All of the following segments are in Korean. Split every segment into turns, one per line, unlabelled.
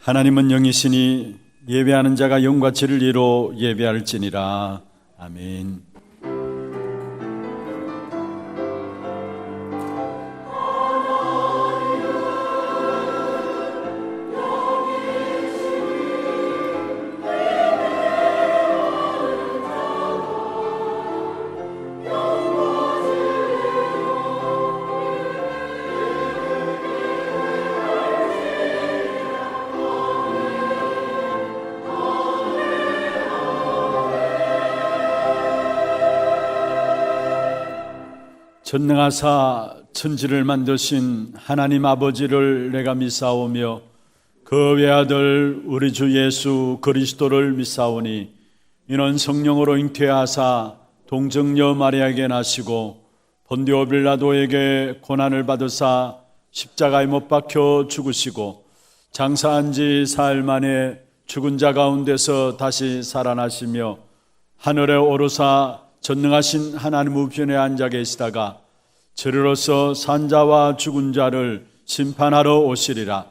하나님은 영이시니 예배하는 자가 영과 진리로 예배할지니라. 아멘. 전능하사 천지를 만드신 하나님 아버지를 내가 믿사오며 그 외아들 우리 주 예수 그리스도를 믿사오니 이는 성령으로 잉태하사 동정녀 마리아에게 나시고 본디오 빌라도에게 고난을 받으사 십자가에 못 박혀 죽으시고 장사한 지 사흘 만에 죽은 자 가운데서 다시 살아나시며 하늘에 오르사 전능하신 하나님 우편에 앉아 계시다가 저리로서 산자와 죽은 자를 심판하러 오시리라.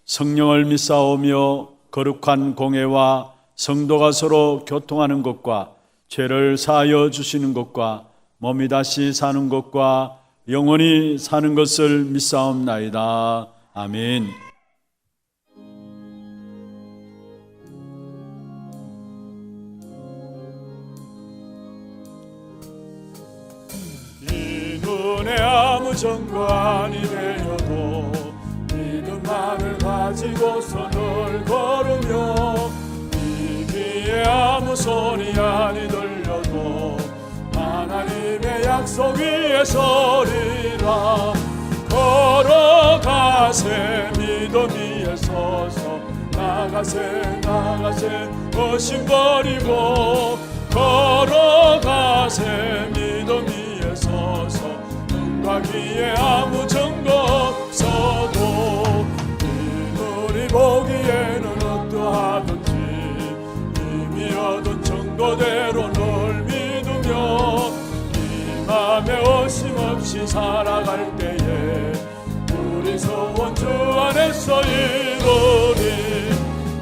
성령을 믿사오며 거룩한 공회와 성도가 서로 교통하는 것과 죄를 사하여 주시는 것과 몸이 다시 사는 것과 영원히 사는 것을 믿사옵나이다. 아멘. 아무 정관이 되어도 믿음만을 가지고 손을 걸으며 이 귀에 아무 소리 아니 들려도 하나님의 약속 위에 서리라. 걸어가세 믿음 위에 서서 나가세 나가세 의심 버리고 걸어가세 믿음 위에 서서 눈과 귀에 아무 증거 없어도 눈이 보기에는 어떠하든지 이미 얻은 증거대로 널 믿으며 이 맘에 의심 없이 살아갈 때에 우리 소원 주 안에서 이루리.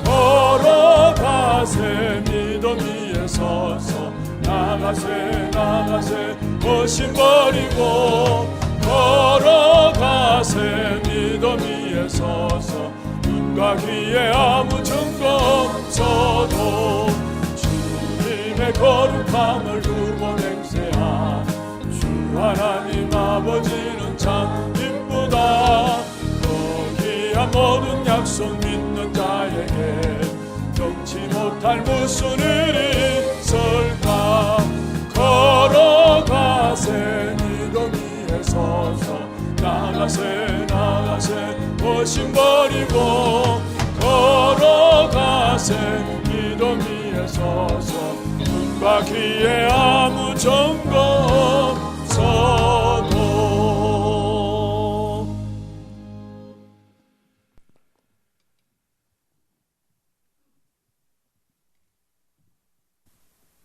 걸어가세 믿음 위에 서서 나가세 나가세 의심 버리고 걸어가세 믿음 위에 서서 눈과 귀에 아무 증거 없어도 주님의 거룩함을 두고 맹세한 주 하나님 아버지는 참 이쁘다. 거기한 모든 약속 믿는 자에게 경치 못할 무슨 일이 있을까. 걸어가세 믿음 위에 서서 나가세 나가세 의심 버리고 걸어가세 믿음 위에 서서 눈과 귀에 아무 증거 없어도.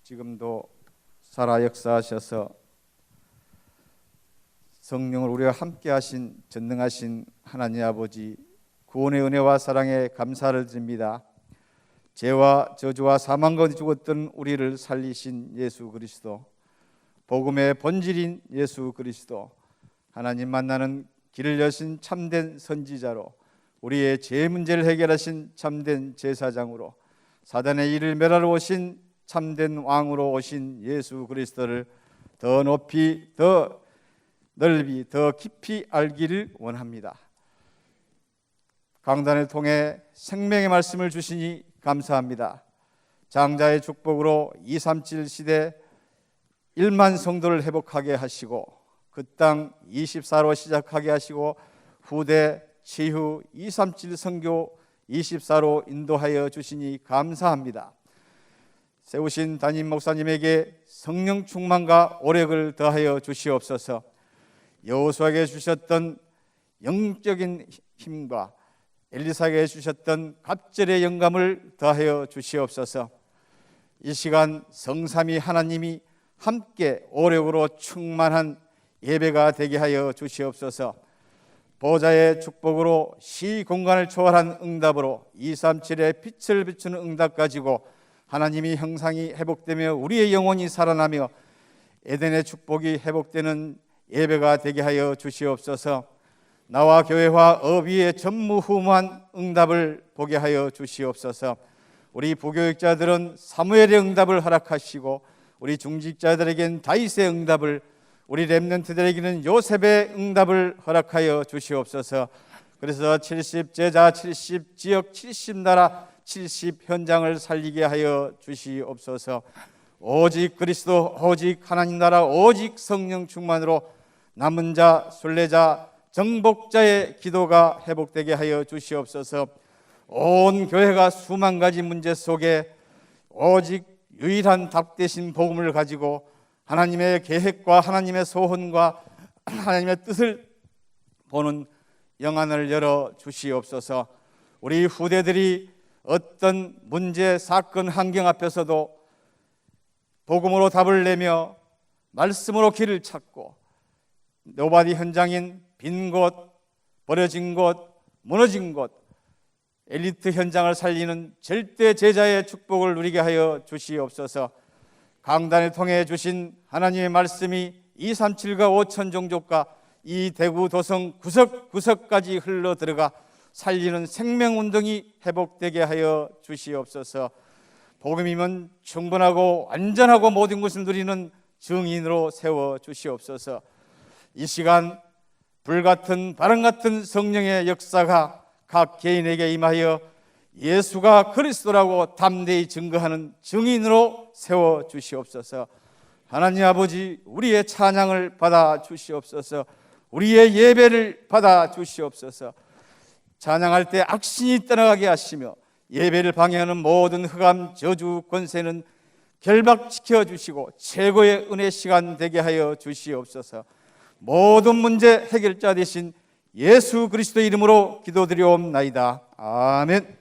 지금도 살아 역사하셔서 성령을 우리와 함께 하신 전능하신 하나님 아버지 구원의 은혜와 사랑에 감사를 드립니다. 죄와 저주와 사망 가운데 죽었던 우리를 살리신 예수 그리스도, 복음의 본질인 예수 그리스도, 하나님 만나는 길을 여신 참된 선지자로 우리의 죄 문제를 해결하신 참된 제사장으로 사단의 일을 멸하러 오신 참된 왕으로 오신 예수 그리스도를 더 높이 더 넓이 더 깊이 알기를 원합니다. 강단을 통해 생명의 말씀을 주시니 감사합니다. 장자의 축복으로 237 시대 1만 성도를 회복하게 하시고 그 땅 24로 시작하게 하시고 후대 치유 237 선교 24로 인도하여 주시니 감사합니다. 세우신 담임 목사님에게 성령 충만과 오력을 더하여 주시옵소서. 여호수아에게 주셨던 영적인 힘과 엘리사에게 주셨던 갑절의 영감을 더하여 주시옵소서. 이 시간 성삼위 하나님이 함께 오력으로 충만한 예배가 되게 하여 주시옵소서. 보좌의 축복으로 시공간을 초월한 응답으로 237의 빛을 비추는 응답 가지고 하나님이 형상이 회복되며 우리의 영혼이 살아나며 에덴의 축복이 회복되는 예배가 되게 하여 주시옵소서. 나와 교회와 어비의 전무후무한 응답을 보게 하여 주시옵소서. 우리 부교육자들은 사무엘의 응답을 허락하시고 우리 중직자들에겐 다윗의 응답을, 우리 렘넌트들에게는 요셉의 응답을 허락하여 주시옵소서. 그래서 70제자, 70지역, 70나라, 70현장을 살리게 하여 주시옵소서. 오직 그리스도, 오직 하나님 나라, 오직 성령 충만으로 남은 자, 순례자, 정복자의 기도가 회복되게 하여 주시옵소서. 온 교회가 수만 가지 문제 속에 오직 유일한 답 되신 복음을 가지고 하나님의 계획과 하나님의 소원과 하나님의 뜻을 보는 영안을 열어 주시옵소서. 우리 후대들이 어떤 문제, 사건, 환경 앞에서도 복음으로 답을 내며 말씀으로 길을 찾고 노바디 현장인 빈 곳, 버려진 곳, 무너진 곳, 엘리트 현장을 살리는 절대 제자의 축복을 누리게 하여 주시옵소서. 강단을 통해 주신 하나님의 말씀이 237과 5천 종족과 이 대구 도성 구석구석까지 흘러 들어가 살리는 생명운동이 회복되게 하여 주시옵소서. 복음이면 충분하고 완전하고 모든 것을 누리는 증인으로 세워 주시옵소서. 이 시간 불같은 바람 같은 성령의 역사가 각 개인에게 임하여 예수가 그리스도라고 담대히 증거하는 증인으로 세워 주시옵소서. 하나님 아버지, 우리의 찬양을 받아 주시옵소서. 우리의 예배를 받아 주시옵소서. 찬양할 때 악신이 떠나가게 하시며 예배를 방해하는 모든 흑암, 저주, 권세는 결박시켜 주시고 최고의 은혜 시간 되게 하여 주시옵소서. 모든 문제 해결자 되신 예수 그리스도 이름으로 기도드리옵나이다. 아멘.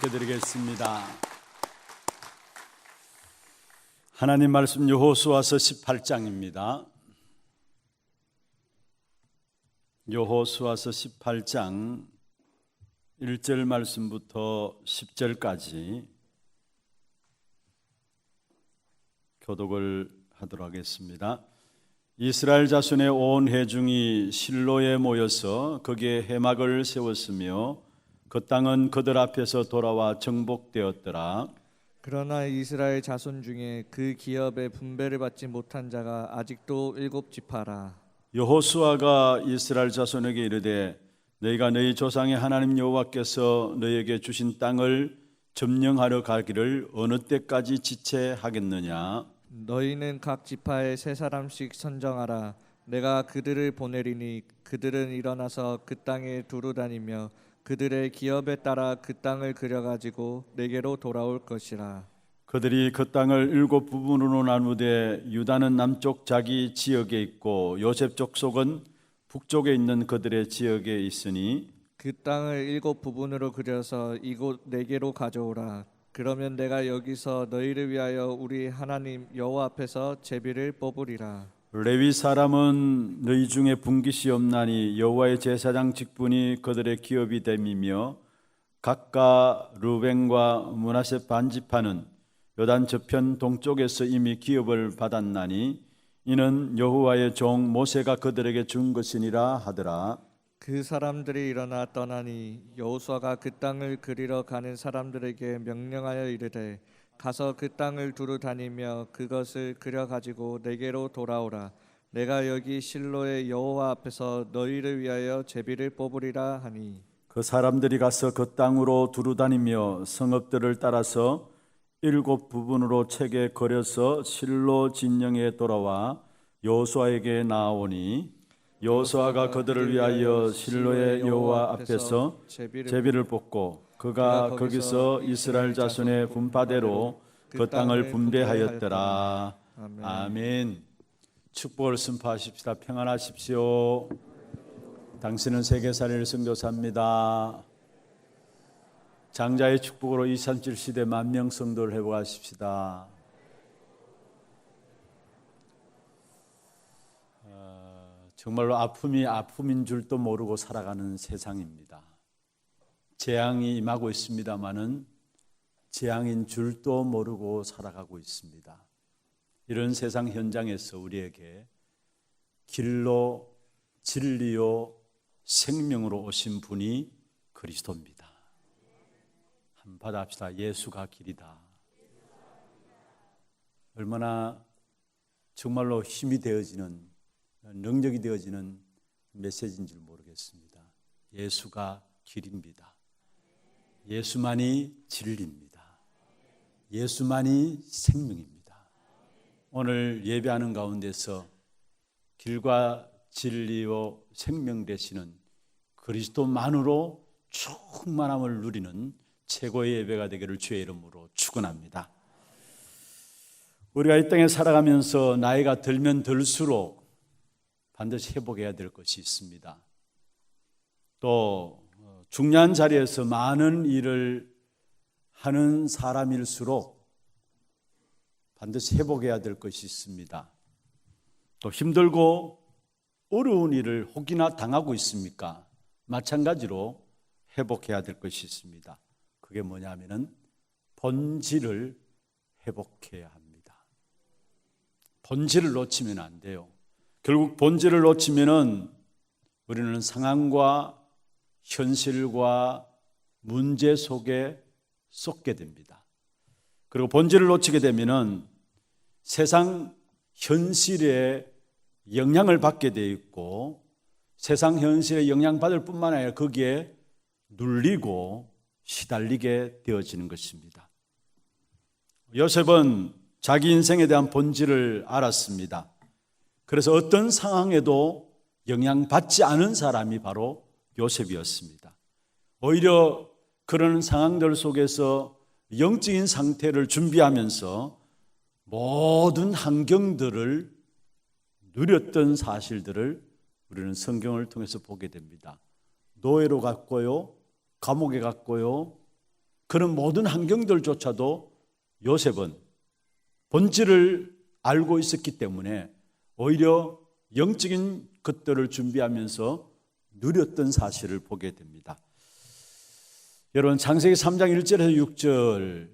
함께 드리겠습니다. 하나님 말씀 여호수아서 18장입니다. 여호수아서 18장 1절 말씀부터 10절까지 교독을 하도록 하겠습니다. 이스라엘 자손의 온 회중이 실로에 모여서 거기에 회막을 세웠으며 그 땅은 그들 앞에서 돌아와 정복되었더라.
그러나 이스라엘 자손 중에 그 기업의 분배를 받지 못한 자가 아직도 7지파라.
여호수아가 이스라엘 자손에게 이르되 너희가 너희 조상의 하나님 여호와께서 너희에게 주신 땅을 점령하러 가기를 어느 때까지 지체하겠느냐?
너희는 각 지파에 3사람씩 선정하라. 내가 그들을 보내리니 그들은 일어나서 그 땅에 두루 다니며 그들의 기업에 따라 그 땅을 그려가지고 내게로 돌아올 것이라.
그들이 그 땅을 7부분으로 나누되 유다는 남쪽 자기 지역에 있고 요셉 족속은 북쪽에 있는 그들의 지역에 있으니
그 땅을 7부분으로 그려서 이곳 내게로 가져오라. 그러면 내가 여기서 너희를 위하여 우리 하나님 여호와 앞에서 제비를 뽑으리라.
레위 사람은 너희 중에 분깃이 없나니 여호와의 제사장 직분이 그들의 기업이 됨이며 각각 르벤과 므낫세 반지파는 요단 저편 동쪽에서 이미 기업을 받았나니 이는 여호와의 종 모세가 그들에게 준 것이니라 하더라.
그 사람들이 일어나 떠나니 여호수아가 그 땅을 그리러 가는 사람들에게 명령하여 이르되 가서 그 땅을 두루 다니며 그것을 그려 가지고 내게로 돌아오라. 내가 여기 실로의 여호와 앞에서 너희를 위하여 제비를 뽑으리라 하니
그 사람들이 가서 그 땅으로 두루 다니며 성읍들을 따라서 7부분으로 책에 거려서 실로 진영에 돌아와 여호수아에게 나아오니 여호수아가 그들을 위하여 실로의 여호와 앞에서 제비를 뽑고 그가 거기서 이스라엘 자손의 분파대로 그 땅을 분배하였더라. 아멘. 축복을 선포하십시다. 평안하십시오. 당신은 세계살이를 선교사입니다. 장자의 축복으로 237 시대 만명 성도를 회복하십시다. 정말로 아픔이 아픔인 줄도 모르고 살아가는 세상입니다. 재앙이 임하고 있습니다마는 재앙인 줄도 모르고 살아가고 있습니다. 이런 세상 현장에서 우리에게 길로 진리요 생명으로 오신 분이 그리스도입니다. 한번 받아합시다. 예수가 길이다. 얼마나 정말로 힘이 되어지는 능력이 되어지는 메시지인지 모르겠습니다. 예수가 길입니다. 예수만이 진리입니다. 예수만이 생명입니다. 오늘 예배하는 가운데서 길과 진리요 생명 되시는 그리스도만으로 충만함을 누리는 최고의 예배가 되기를 주의 이름으로 축원합니다. 우리가 이 땅에 살아가면서 나이가 들면 들수록 반드시 회복해야 될 것이 있습니다. 또 중요한 자리에서 많은 일을 하는 사람일수록 반드시 회복해야 될 것이 있습니다. 또 힘들고 어려운 일을 혹이나 당하고 있습니까? 마찬가지로 회복해야 될 것이 있습니다. 그게 뭐냐면은 본질을 회복해야 합니다. 본질을 놓치면 안 돼요. 결국 본질을 놓치면은 우리는 상황과 현실과 문제 속에 쏟게 됩니다. 그리고 본질을 놓치게 되면은 세상 현실에 영향을 받게 되어 있고 세상 현실에 영향받을 뿐만 아니라 거기에 눌리고 시달리게 되어지는 것입니다. 요셉은 자기 인생에 대한 본질을 알았습니다. 그래서 어떤 상황에도 영향받지 않은 사람이 바로 요셉이었습니다. 오히려 그런 상황들 속에서 영적인 상태를 준비하면서 모든 환경들을 누렸던 사실들을 우리는 성경을 통해서 보게 됩니다. 노예로 갔고요, 감옥에 갔고요, 그런 모든 환경들조차도 요셉은 본질을 알고 있었기 때문에 오히려 영적인 것들을 준비하면서 누렸던 사실을 보게 됩니다. 여러분, 창세기 3장 1절에서 6절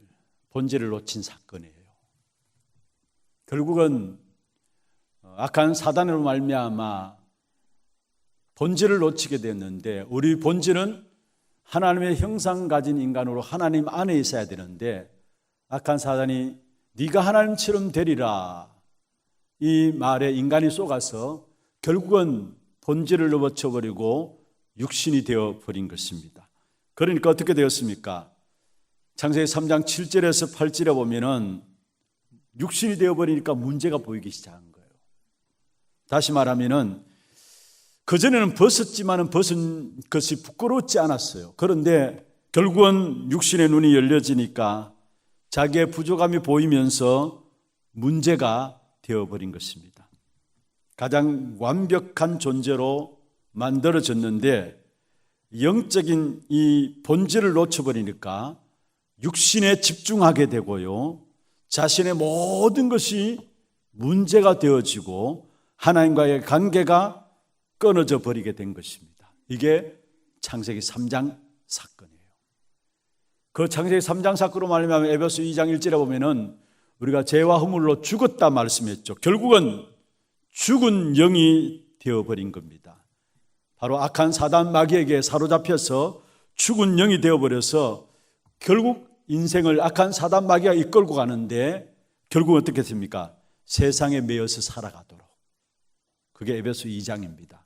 본질을 놓친 사건이에요. 결국은 악한 사단으로 말미암아 본질을 놓치게 됐는데, 우리 본질은 하나님의 형상 가진 인간으로 하나님 안에 있어야 되는데 악한 사단이 네가 하나님처럼 되리라 이 말에 인간이 속아서 결국은 본질을 넘어쳐버리고 육신이 되어버린 것입니다. 그러니까 어떻게 되었습니까? 창세기 3장 7절에서 8절에 보면은 육신이 되어버리니까 문제가 보이기 시작한 거예요. 다시 말하면은 그전에는 벗었지만은 벗은 것이 부끄럽지 않았어요. 그런데 결국은 육신의 눈이 열려지니까 자기의 부족함이 보이면서 문제가 되어버린 것입니다. 가장 완벽한 존재로 만들어졌는데 영적인 이 본질을 놓쳐버리니까 육신에 집중하게 되고요, 자신의 모든 것이 문제가 되어지고 하나님과의 관계가 끊어져 버리게 된 것입니다. 이게 창세기 3장 사건이에요. 그 창세기 3장 사건으로 말하면 에베소 2장 1절에 보면은 우리가 죄와 허물로 죽었다 말씀했죠. 결국은 죽은 영이 되어버린 겁니다. 바로 악한 사단 마귀에게 사로잡혀서 죽은 영이 되어버려서 결국 인생을 악한 사단 마귀가 이끌고 가는데 결국은 어떻게 됩니까? 세상에 매여서 살아가도록. 그게 에베소 2장입니다.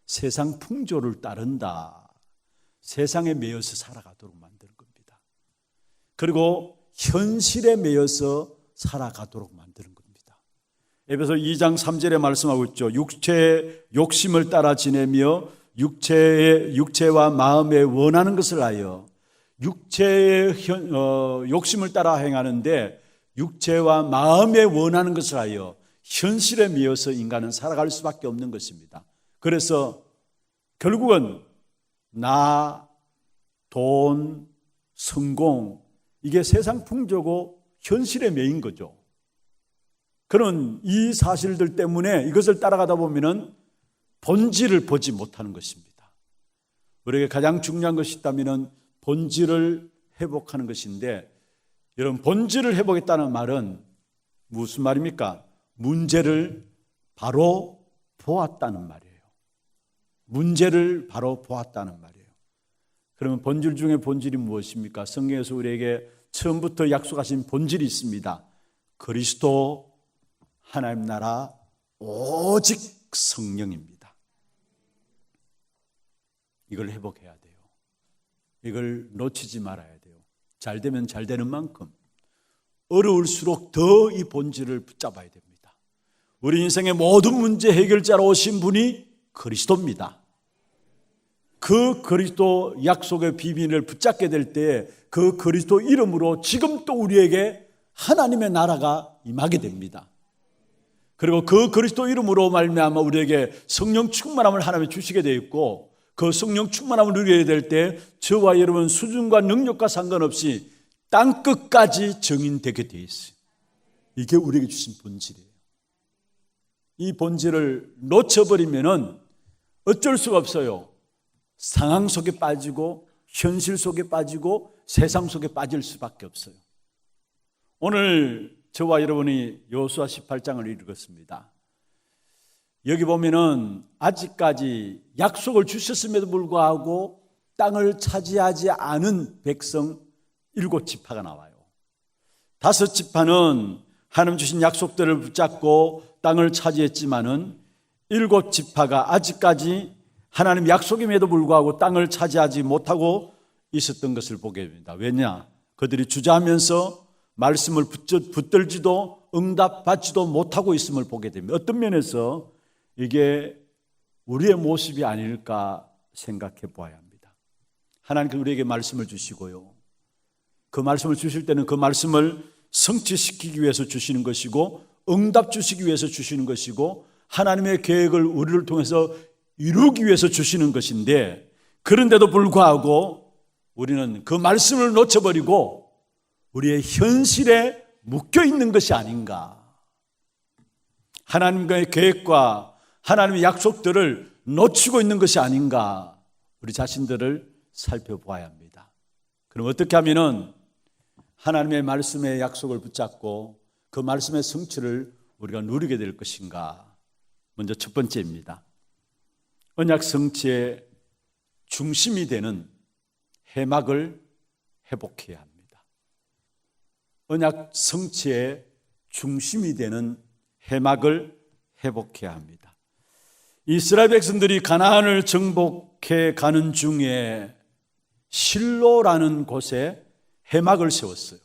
세상 풍조를 따른다. 세상에 매여서 살아가도록 만드는 겁니다. 그리고 현실에 매여서 살아가도록 만드는 겁니다. 에베소 2장 3절에 말씀하고 있죠. 육체의 욕심을 따라 지내며 육체와 마음에 원하는 것을 하여 육체의 욕심을 따라 행하는데 육체와 마음에 원하는 것을 하여 현실에 매여서 인간은 살아갈 수밖에 없는 것입니다. 그래서 결국은 나, 돈, 성공, 이게 세상 풍조고 현실에 매인 거죠. 그런 이 사실들 때문에 이것을 따라가다 보면은 본질을 보지 못하는 것입니다. 우리에게 가장 중요한 것이 있다면은 본질을 회복하는 것인데, 여러분, 본질을 회복했다는 말은 무슨 말입니까? 문제를 바로 보았다는 말이에요. 문제를 바로 보았다는 말이에요. 그러면 본질 중에 본질이 무엇입니까? 성경에서 우리에게 처음부터 약속하신 본질이 있습니다. 그리스도, 하나님 나라, 오직 성령입니다. 이걸 회복해야 돼요. 이걸 놓치지 말아야 돼요. 잘 되면 잘 되는 만큼, 어려울수록 더 이 본질을 붙잡아야 됩니다. 우리 인생의 모든 문제 해결자로 오신 분이 그리스도입니다. 그 그리스도 약속의 비밀을 붙잡게 될 때 그 그리스도 이름으로 지금 또 우리에게 하나님의 나라가 임하게 됩니다. 그리고 그 그리스도 이름으로 말미암아 우리에게 성령 충만함을 하나님이 주시게 되어 있고, 그 성령 충만함을 누려야 될 때 저와 여러분 수준과 능력과 상관없이 땅 끝까지 증인되게 되어 있어요. 이게 우리에게 주신 본질이에요. 이 본질을 놓쳐버리면은 어쩔 수가 없어요. 상황 속에 빠지고 현실 속에 빠지고 세상 속에 빠질 수밖에 없어요. 오늘 저와 여러분이 여호수아 18장을 읽었습니다. 여기 보면은 아직까지 약속을 주셨음에도 불구하고 땅을 차지하지 않은 백성 7지파가 나와요. 5지파는 하나님 주신 약속들을 붙잡고 땅을 차지했지만은 7지파가 아직까지 하나님 약속임에도 불구하고 땅을 차지하지 못하고 있었던 것을 보게 됩니다. 왜냐? 그들이 주저하면서 말씀을 붙들지도 응답받지도 못하고 있음을 보게 됩니다. 어떤 면에서 이게 우리의 모습이 아닐까 생각해 보아야 합니다. 하나님께서 우리에게 말씀을 주시고요, 그 말씀을 주실 때는 그 말씀을 성취시키기 위해서 주시는 것이고 응답 주시기 위해서 주시는 것이고 하나님의 계획을 우리를 통해서 이루기 위해서 주시는 것인데, 그런데도 불구하고 우리는 그 말씀을 놓쳐버리고 우리의 현실에 묶여 있는 것이 아닌가. 하나님과의 계획과 하나님의 약속들을 놓치고 있는 것이 아닌가. 우리 자신들을 살펴보아야 합니다. 그럼 어떻게 하면은 하나님의 말씀의 약속을 붙잡고 그 말씀의 성취를 우리가 누리게 될 것인가. 먼저 첫 번째입니다. 언약 성취의 중심이 되는 해막을 회복해야 합니다. 언약 성취의 중심이 되는 해막을 회복해야 합니다. 이스라엘 백성들이 가나안을 정복해 가는 중에 실로라는 곳에 해막을 세웠어요.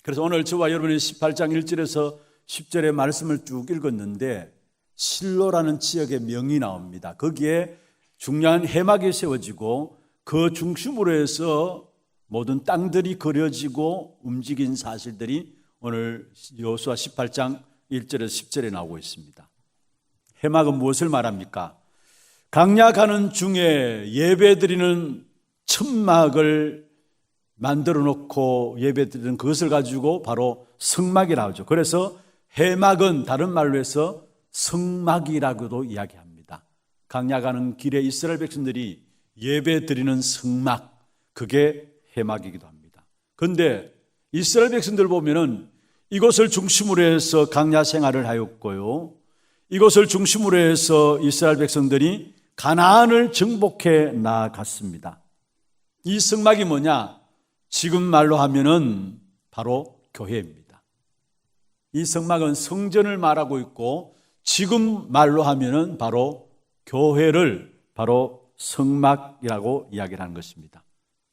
그래서 오늘 저와 여러분이 18장 1절에서 10절의 말씀을 쭉 읽었는데 실로라는 지역의 명이 나옵니다. 거기에 중요한 해막이 세워지고 그 중심으로 해서 모든 땅들이 그려지고 움직인 사실들이 오늘 여호수아 18장 1절에서 10절에 나오고 있습니다. 해막은 무엇을 말합니까? 강야 가는 중에 예배드리는 천막을 만들어 놓고 예배드리는 그것을 가지고 바로 성막이라고 하죠. 그래서 해막은 다른 말로 해서 성막이라고도 이야기합니다. 강야 가는 길에 이스라엘 백성들이 예배드리는 성막, 그게 해막이기도 합니다. 그런데 이스라엘 백성들 보면은 이곳을 중심으로 해서 강야 생활을 하였고요, 이곳을 중심으로 해서 이스라엘 백성들이 가나안을 정복해 나갔습니다. 이 성막이 뭐냐? 지금 말로 하면은 바로 교회입니다. 이 성막은 성전을 말하고 있고 지금 말로 하면은 바로 교회를 바로 성막이라고 이야기를 하는 것입니다.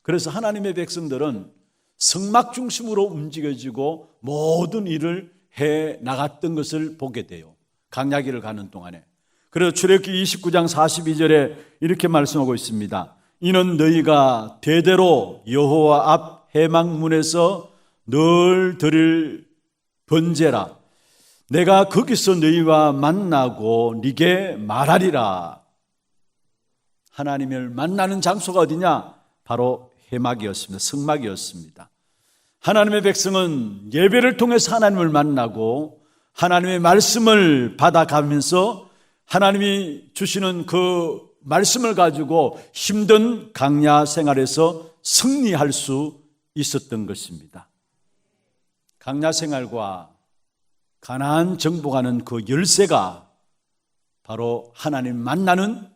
그래서 하나님의 백성들은 성막 중심으로 움직여지고 모든 일을 해 나갔던 것을 보게 돼요. 강야길을 가는 동안에. 그래서 출애굽기 29장 42절에 이렇게 말씀하고 있습니다. 이는 너희가 대대로 여호와 앞 해막문에서 늘 드릴 번제라. 내가 거기서 너희와 만나고 네게 말하리라. 하나님을 만나는 장소가 어디냐? 바로 해막이었습니다. 성막이었습니다. 하나님의 백성은 예배를 통해서 하나님을 만나고 하나님의 말씀을 받아가면서 하나님이 주시는 그 말씀을 가지고 힘든 강야 생활에서 승리할 수 있었던 것입니다. 강야 생활과 가나안 정복하는 그 열쇠가 바로 하나님 만나는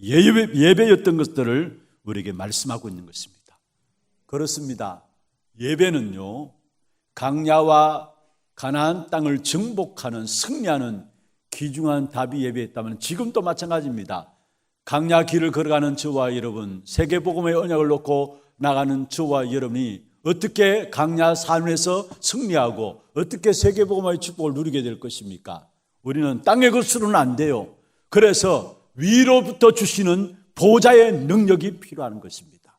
예배였던 것들을 우리에게 말씀하고 있는 것입니다. 그렇습니다. 예배는요, 강야와 가나안 땅을 정복하는, 승리하는 귀중한 답이 예배였다면 지금도 마찬가지입니다. 강야 길을 걸어가는 저와 여러분, 세계복음의 언약을 놓고 나가는 저와 여러분이 어떻게 강야 산에서 승리하고 어떻게 세계복음의 축복을 누리게 될 것입니까? 우리는 땅의 것으로는 안 돼요. 그래서 위로부터 주시는 보좌의 능력이 필요한 것입니다.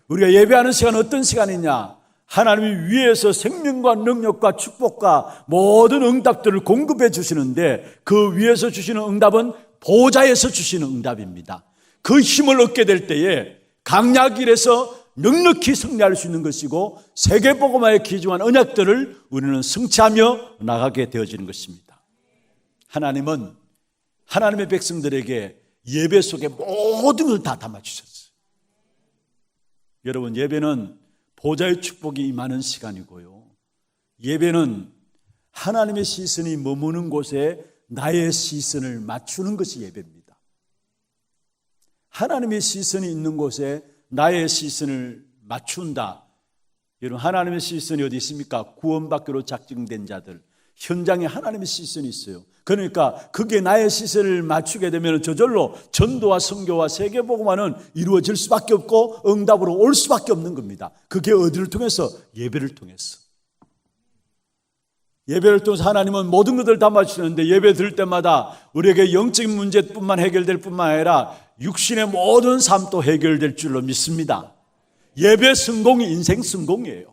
우리가 예배하는 시간은 어떤 시간이냐? 하나님이 위에서 생명과 능력과 축복과 모든 응답들을 공급해 주시는데 그 위에서 주시는 응답은 보좌에서 주시는 응답입니다. 그 힘을 얻게 될 때에 강야길에서 넉넉히 승리할 수 있는 것이고 세계복음화의 귀중한 언약들을 우리는 성취하며 나가게 되어지는 것입니다. 하나님은 하나님의 백성들에게 예배 속에 모든 걸 다 담아주셨어요. 여러분, 예배는 보좌의 축복이 임하는 시간이고요, 예배는 하나님의 시선이 머무는 곳에 나의 시선을 맞추는 것이 예배입니다. 하나님의 시선이 있는 곳에 나의 시선을 맞춘다. 여러분, 하나님의 시선이 어디 있습니까? 구원받기로 작정된 자들, 현장에 하나님의 시선이 있어요. 그러니까 그게 나의 시선을 맞추게 되면 저절로 전도와 선교와 세계복음화는 이루어질 수밖에 없고 응답으로 올 수밖에 없는 겁니다. 그게 어디를 통해서? 예배를 통해서. 예배를 통해서 하나님은 모든 것들을 담아주시는데 예배 드릴 때마다 우리에게 영적인 문제뿐만 해결될 뿐만 아니라 육신의 모든 삶도 해결될 줄로 믿습니다. 예배 성공이 인생 성공이에요.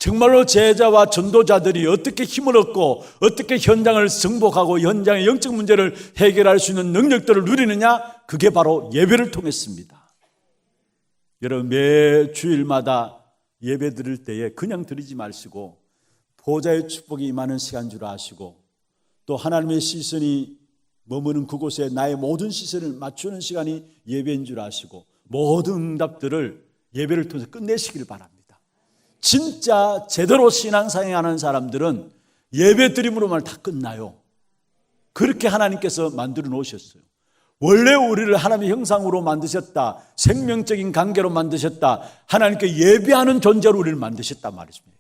정말로 제자와 전도자들이 어떻게 힘을 얻고 어떻게 현장을 정복하고 현장의 영적 문제를 해결할 수 있는 능력들을 누리느냐? 그게 바로 예배를 통했습니다. 여러분, 매 주일마다 예배 드릴 때에 그냥 드리지 마시고 보좌의 축복이 임하는 시간 줄 아시고, 또 하나님의 시선이 머무는 그곳에 나의 모든 시선을 맞추는 시간이 예배인 줄 아시고, 모든 응답들을 예배를 통해서 끝내시길 바랍니다. 진짜 제대로 신앙생활하는 사람들은 예배 드림으로만 다 끝나요. 그렇게 하나님께서 만들어 놓으셨어요. 원래 우리를 하나님의 형상으로 만드셨다, 생명적인 관계로 만드셨다, 하나님께 예배하는 존재로 우리를 만드셨단 말이십니다.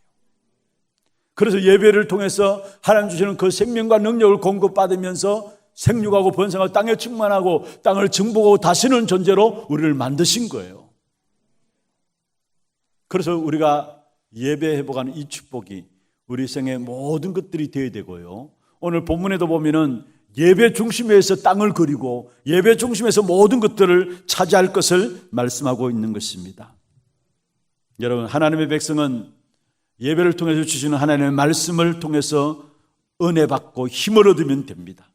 그래서 예배를 통해서 하나님 주시는 그 생명과 능력을 공급받으면서 생육하고 번성하고 땅에 충만하고 땅을 정복하고 다스리는 존재로 우리를 만드신 거예요. 그래서 우리가 예배 회복하는 이 축복이 우리 생의 모든 것들이 되어야 되고요. 오늘 본문에도 보면은 예배 중심에서 땅을 그리고 예배 중심에서 모든 것들을 차지할 것을 말씀하고 있는 것입니다. 여러분, 하나님의 백성은 예배를 통해서 주시는 하나님의 말씀을 통해서 은혜 받고 힘을 얻으면 됩니다.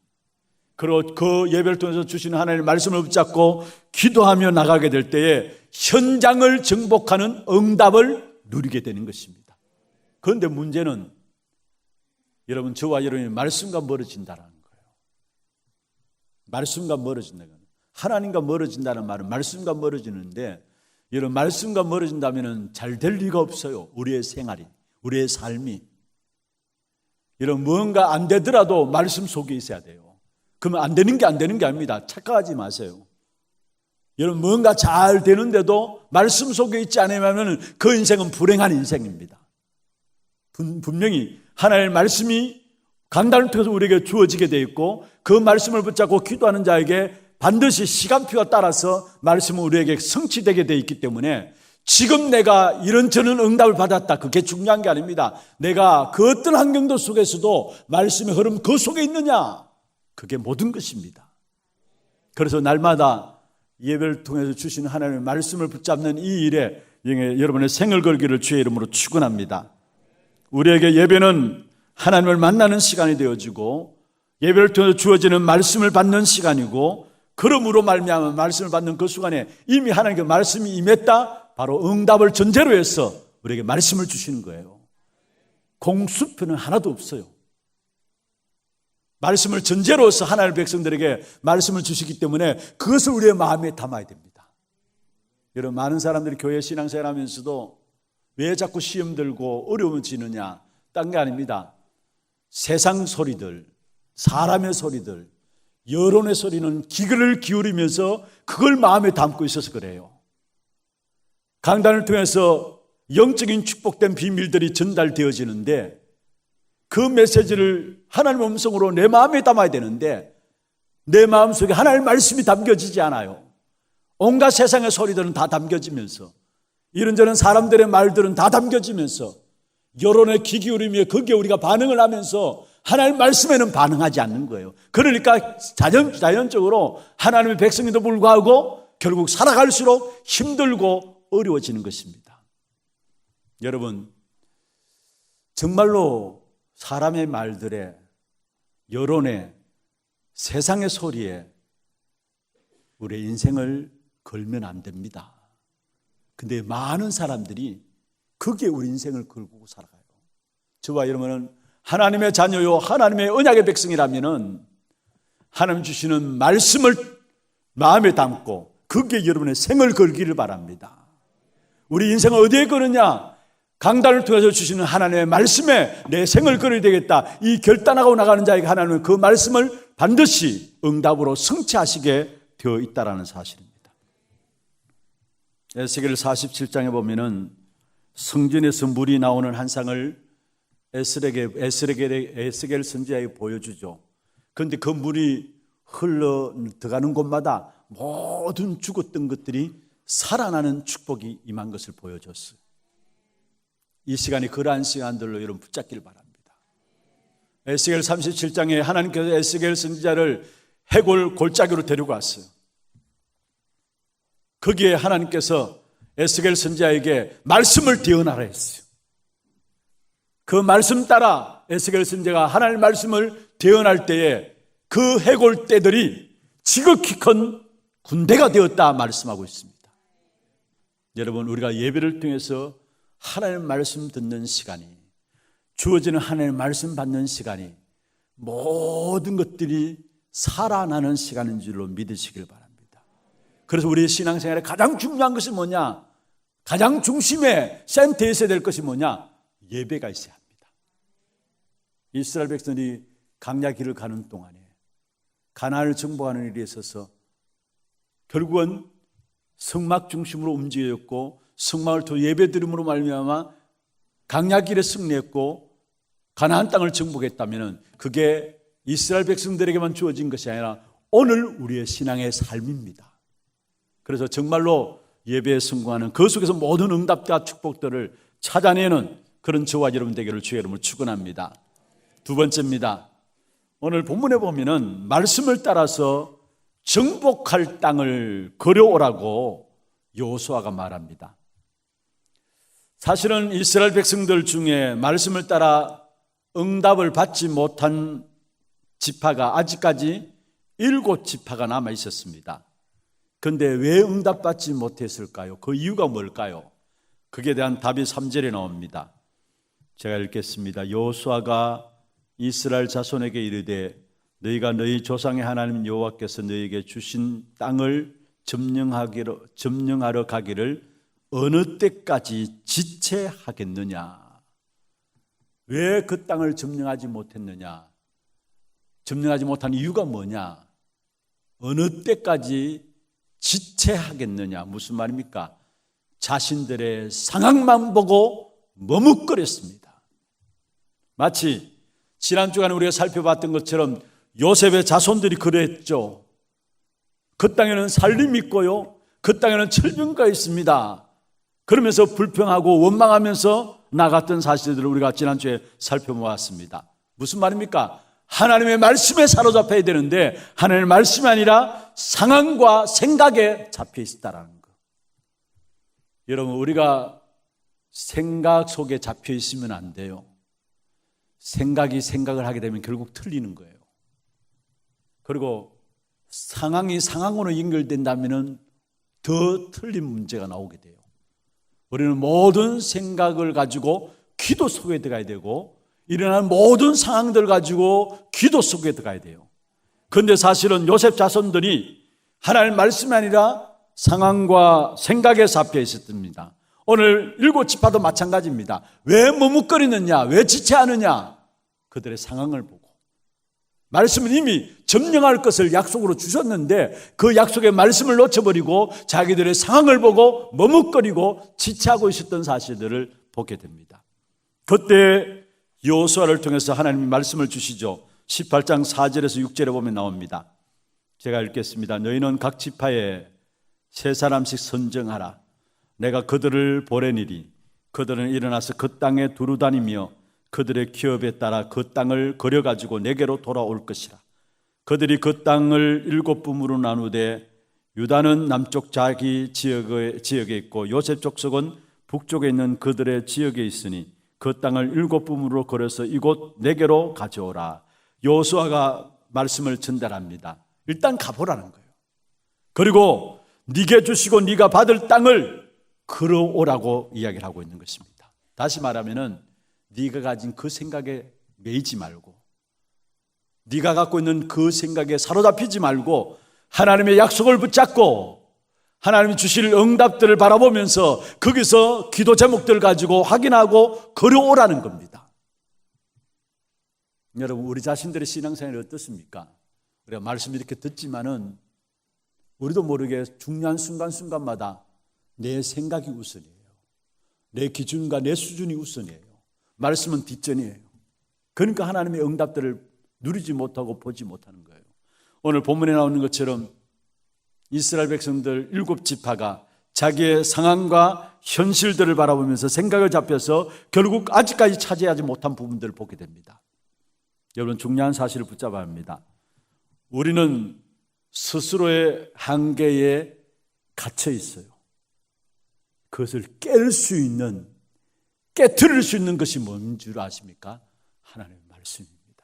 그리고 그 예배를 통해서 주시는 하나님의 말씀을 붙잡고 기도하며 나가게 될 때에 현장을 정복하는 응답을 누리게 되는 것입니다. 그런데 문제는 여러분, 저와 여러분이 말씀과 멀어진다는 거예요. 말씀과 멀어진다는 거예요. 하나님과 멀어진다는 말은 말씀과 멀어지는데, 여러분, 말씀과 멀어진다면 잘 될 리가 없어요. 우리의 생활이, 우리의 삶이. 여러분, 무언가 안 되더라도 말씀 속에 있어야 돼요. 그러면 안 되는 게 아닙니다. 착각하지 마세요. 여러분, 무언가 잘 되는데도 말씀 속에 있지 않으면 그 인생은 불행한 인생입니다. 분명히 하나님의 말씀이 강단을 통해서 우리에게 주어지게 되어 있고, 그 말씀을 붙잡고 기도하는 자에게 반드시 시간표가 따라서 말씀은 우리에게 성취되게 되어 있기 때문에, 지금 내가 이런저런 응답을 받았다, 그게 중요한 게 아닙니다. 내가 그 어떤 환경도 속에서도 말씀의 흐름 그 속에 있느냐, 그게 모든 것입니다. 그래서 날마다 예배를 통해서 주시는 하나님의 말씀을 붙잡는 이 일에 여러분의 생을 걸기를 주의 이름으로 축원합니다. 우리에게 예배는 하나님을 만나는 시간이 되어지고, 예배를 통해서 주어지는 말씀을 받는 시간이고, 그러므로 말미암아 말씀을 받는 그 순간에 이미 하나님께 말씀이 임했다, 바로 응답을 전제로 해서 우리에게 말씀을 주시는 거예요. 공수표는 하나도 없어요. 말씀을 전제로 해서 하나님의 백성들에게 말씀을 주시기 때문에 그것을 우리의 마음에 담아야 됩니다. 여러분, 많은 사람들이 교회 신앙생활 하면서도 왜 자꾸 시험 들고 어려움을 지느냐, 딴 게 아닙니다. 세상 소리들, 사람의 소리들, 여론의 소리는 귀를 기울이면서 그걸 마음에 담고 있어서 그래요. 강단을 통해서 영적인 축복된 비밀들이 전달되어지는데, 그 메시지를 하나님의 음성으로 내 마음에 담아야 되는데, 내 마음속에 하나님의 말씀이 담겨지지 않아요. 온갖 세상의 소리들은 다 담겨지면서, 이런저런 사람들의 말들은 다 담겨지면서, 여론의 귀 기울이며 거기에 우리가 반응을 하면서 하나님의 말씀에는 반응하지 않는 거예요. 그러니까 자연적으로 하나님의 백성인도 불구하고 결국 살아갈수록 힘들고 어려워지는 것입니다. 여러분, 정말로 사람의 말들에, 여론에, 세상의 소리에 우리의 인생을 걸면 안 됩니다. 근데 많은 사람들이 거기에 우리 인생을 걸고 살아가요. 저와 여러분은 하나님의 자녀요, 하나님의 언약의 백성이라면은 하나님 주시는 말씀을 마음에 담고 거기에 여러분의 생을 걸기를 바랍니다. 우리 인생을 어디에 거느냐? 강단을 통해서 주시는 하나님의 말씀에 내 생을 걸어야 되겠다, 이 결단하고 나가는 자에게 하나님은 그 말씀을 반드시 응답으로 성취하시게 되어 있다는 사실입니다. 에스겔 47장에 보면은 성전에서 물이 나오는 환상을 에스겔 선지자에게 보여주죠. 그런데 그 물이 흘러 들어가는 곳마다 모든 죽었던 것들이 살아나는 축복이 임한 것을 보여줬어요. 이 시간이 그러한 시간들로 여러분 붙잡기를 바랍니다. 에스겔 37장에 하나님께서 에스겔 선지자를 해골 골짜기로 데리고 왔어요. 거기에 하나님께서 에스겔 선지자에게 말씀을 대언하라 했어요. 그 말씀 따라 에스겔 선지자가 하나님의 말씀을 대언할 때에 그 해골 떼들이 지극히 큰 군대가 되었다 말씀하고 있습니다. 여러분, 우리가 예배를 통해서 하나님의 말씀 듣는 시간이, 주어지는 하나님의 말씀 받는 시간이 모든 것들이 살아나는 시간인 줄로 믿으시길 바랍니다. 그래서 우리의 신앙생활에 가장 중요한 것이 뭐냐? 가장 중심에 센터에 있어야 될 것이 뭐냐? 예배가 있어야 합니다. 이스라엘 백성들이 광야 길을 가는 동안에 가나안을 정복하는 일에 있어서 결국은 성막 중심으로 움직였고, 성막을 통해 예배드림으로 말미암아 광야 길에 승리했고 가나안 땅을 정복했다면 그게 이스라엘 백성들에게만 주어진 것이 아니라 오늘 우리의 신앙의 삶입니다. 그래서 정말로 예배에 성공하는 그 속에서 모든 응답과 축복들을 찾아내는 그런 저와 여러분 되기를 주의 이름으로 축원합니다. 두 번째입니다. 오늘 본문에 보면은 말씀을 따라서 정복할 땅을 걸어오라고 여호수아가 말합니다. 사실은 이스라엘 백성들 중에 말씀을 따라 응답을 받지 못한 지파가 아직까지 7지파가 남아 있었습니다. 그런데 왜 응답받지 못했을까요? 그 이유가 뭘까요? 그에 대한 답이 3절에 나옵니다. 제가 읽겠습니다. 여호수아가 이스라엘 자손에게 이르되 너희가 너희 조상의 하나님 여호와께서 너희에게 주신 땅을 점령하러 가기를 어느 때까지 지체하겠느냐? 왜 그 땅을 점령하지 못했느냐? 점령하지 못한 이유가 뭐냐? 어느 때까지 지체하겠느냐? 무슨 말입니까? 자신들의 상황만 보고 머뭇거렸습니다. 마치 지난 주간에 우리가 살펴봤던 것처럼 요셉의 자손들이 그랬죠. 그 땅에는 살림이 있고요, 그 땅에는 철병가 있습니다. 그러면서 불평하고 원망하면서 나갔던 사실들을 우리가 지난주에 살펴보았습니다. 무슨 말입니까? 하나님의 말씀에 사로잡혀야 되는데 하나님의 말씀이 아니라 상황과 생각에 잡혀 있다라는 거. 여러분, 우리가 생각 속에 잡혀 있으면 안 돼요. 생각이 생각을 하게 되면 결국 틀리는 거예요. 그리고 상황이 상황으로 연결된다면 더 틀린 문제가 나오게 돼요. 우리는 모든 생각을 가지고 기도 속에 들어가야 되고, 일어나는 모든 상황들을 가지고 기도 속에 들어가야 돼요. 그런데 사실은 요셉 자손들이 하나님의 말씀이 아니라 상황과 생각에 잡혀 있었습니다. 오늘 7지파도 마찬가지입니다. 왜 머뭇거리느냐? 왜 지체하느냐? 그들의 상황을 보고, 말씀은 이미 점령할 것을 약속으로 주셨는데 그 약속의 말씀을 놓쳐버리고 자기들의 상황을 보고 머뭇거리고 지체하고 있었던 사실들을 보게 됩니다. 그때 여호수아를 통해서 하나님이 말씀을 주시죠. 18장 4절에서 6절에 보면 나옵니다. 제가 읽겠습니다. 너희는 각 지파에 3사람씩 선정하라. 내가 그들을 보내니리. 그들은 일어나서 그 땅에 두루 다니며 그들의 기업에 따라 그 땅을 거려가지고 내게로 돌아올 것이라. 그들이 그 땅을 7부문으로 나누되 유다는 남쪽 자기 지역에 있고 요셉 족속은 북쪽에 있는 그들의 지역에 있으니 그 땅을 7부문으로 거려서 이곳 내게로 가져오라. 여호수아가 말씀을 전달합니다. 일단 가보라는 거예요. 그리고 네게 주시고 네가 받을 땅을 걸어오라고 이야기를 하고 있는 것입니다. 다시 말하면은 네가 가진 그 생각에 매이지 말고, 네가 갖고 있는 그 생각에 사로잡히지 말고 하나님의 약속을 붙잡고 하나님이 주실 응답들을 바라보면서 거기서 기도 제목들을 가지고 확인하고 걸어오라는 겁니다. 여러분, 우리 자신들의 신앙생활이 어떻습니까? 우리가 말씀 이렇게 듣지만은 우리도 모르게 중요한 순간순간마다 내 생각이 우선이에요. 내 기준과 내 수준이 우선이에요. 말씀은 뒷전이에요. 그러니까 하나님의 응답들을 누리지 못하고 보지 못하는 거예요. 오늘 본문에 나오는 것처럼 이스라엘 백성들 7지파가 자기의 상황과 현실들을 바라보면서 생각을 잡혀서 결국 아직까지 차지하지 못한 부분들을 보게 됩니다. 여러분, 중요한 사실을 붙잡아야 합니다. 우리는 스스로의 한계에 갇혀 있어요. 그것을 깰 수 있는, 깨트릴 수 있는 것이 뭔 줄 아십니까? 하나님의 말씀입니다.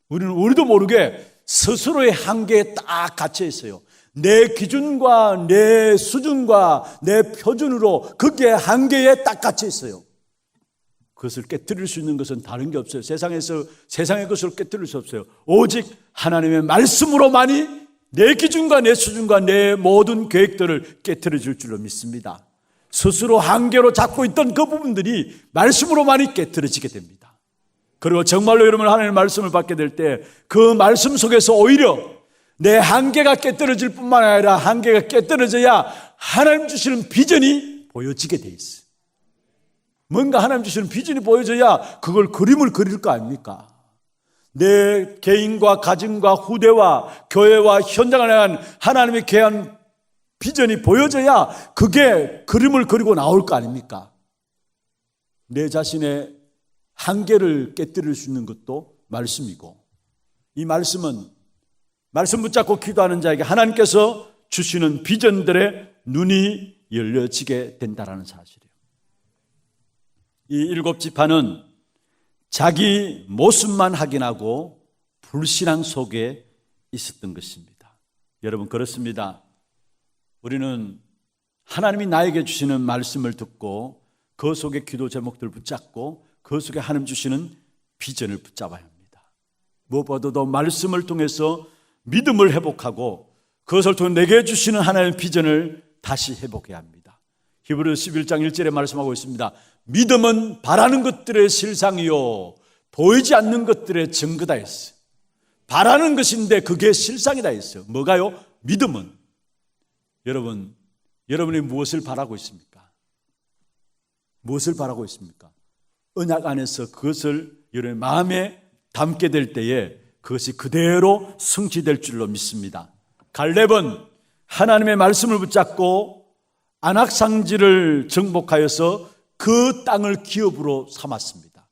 우리도 모르게 스스로의 한계에 딱 갇혀 있어요. 내 기준과 내 수준과 내 표준으로 그게 한계에 딱 갇혀 있어요. 그것을 깨뜨릴 수 있는 것은 다른 게 없어요. 세상의 것을 깨뜨릴 수 없어요. 오직 하나님의 말씀으로만이 내 기준과 내 수준과 내 모든 계획들을 깨뜨려 줄 줄로 믿습니다. 스스로 한계로 잡고 있던 그 부분들이 말씀으로만이 깨뜨려지게 됩니다. 그리고 정말로 여러분 하나님의 말씀을 받게 될 때 그 말씀 속에서 오히려 내 한계가 깨뜨려질 뿐만 아니라 한계가 깨뜨려져야 하나님 주시는 비전이 보여지게 돼 있어요. 뭔가 하나님 주시는 비전이 보여져야 그걸 그림을 그릴 거 아닙니까? 내 개인과 가정과 후대와 교회와 현장을 향한 하나님의 계한 비전이 보여져야 그게 그림을 그리고 나올 거 아닙니까? 내 자신의 한계를 깨뜨릴 수 있는 것도 말씀이고, 이 말씀은 말씀 붙잡고 기도하는 자에게 하나님께서 주시는 비전들의 눈이 열려지게 된다는 사실이에요. 이 7지파는 자기 모습만 확인하고 불신앙 속에 있었던 것입니다. 여러분, 그렇습니다. 우리는 하나님이 나에게 주시는 말씀을 듣고 그 속에 기도 제목들을 붙잡고 그 속에 하나님 주시는 비전을 붙잡아야 합니다. 무엇보다도 말씀을 통해서 믿음을 회복하고 그것을 통해 내게 주시는 하나님의 비전을 다시 회복해야 합니다. 히브리서 11장 1절에 말씀하고 있습니다. 믿음은 바라는 것들의 실상이요 보이지 않는 것들의 증거다 했어요. 바라는 것인데 그게 실상이다 했어요. 뭐가요? 믿음은. 여러분, 여러분이 무엇을 바라고 있습니까? 무엇을 바라고 있습니까? 언약 안에서 그것을 여러분의 마음에 담게 될 때에 그것이 그대로 성취될 줄로 믿습니다. 갈렙은 하나님의 말씀을 붙잡고 안악상지를 정복하여서 그 땅을 기업으로 삼았습니다.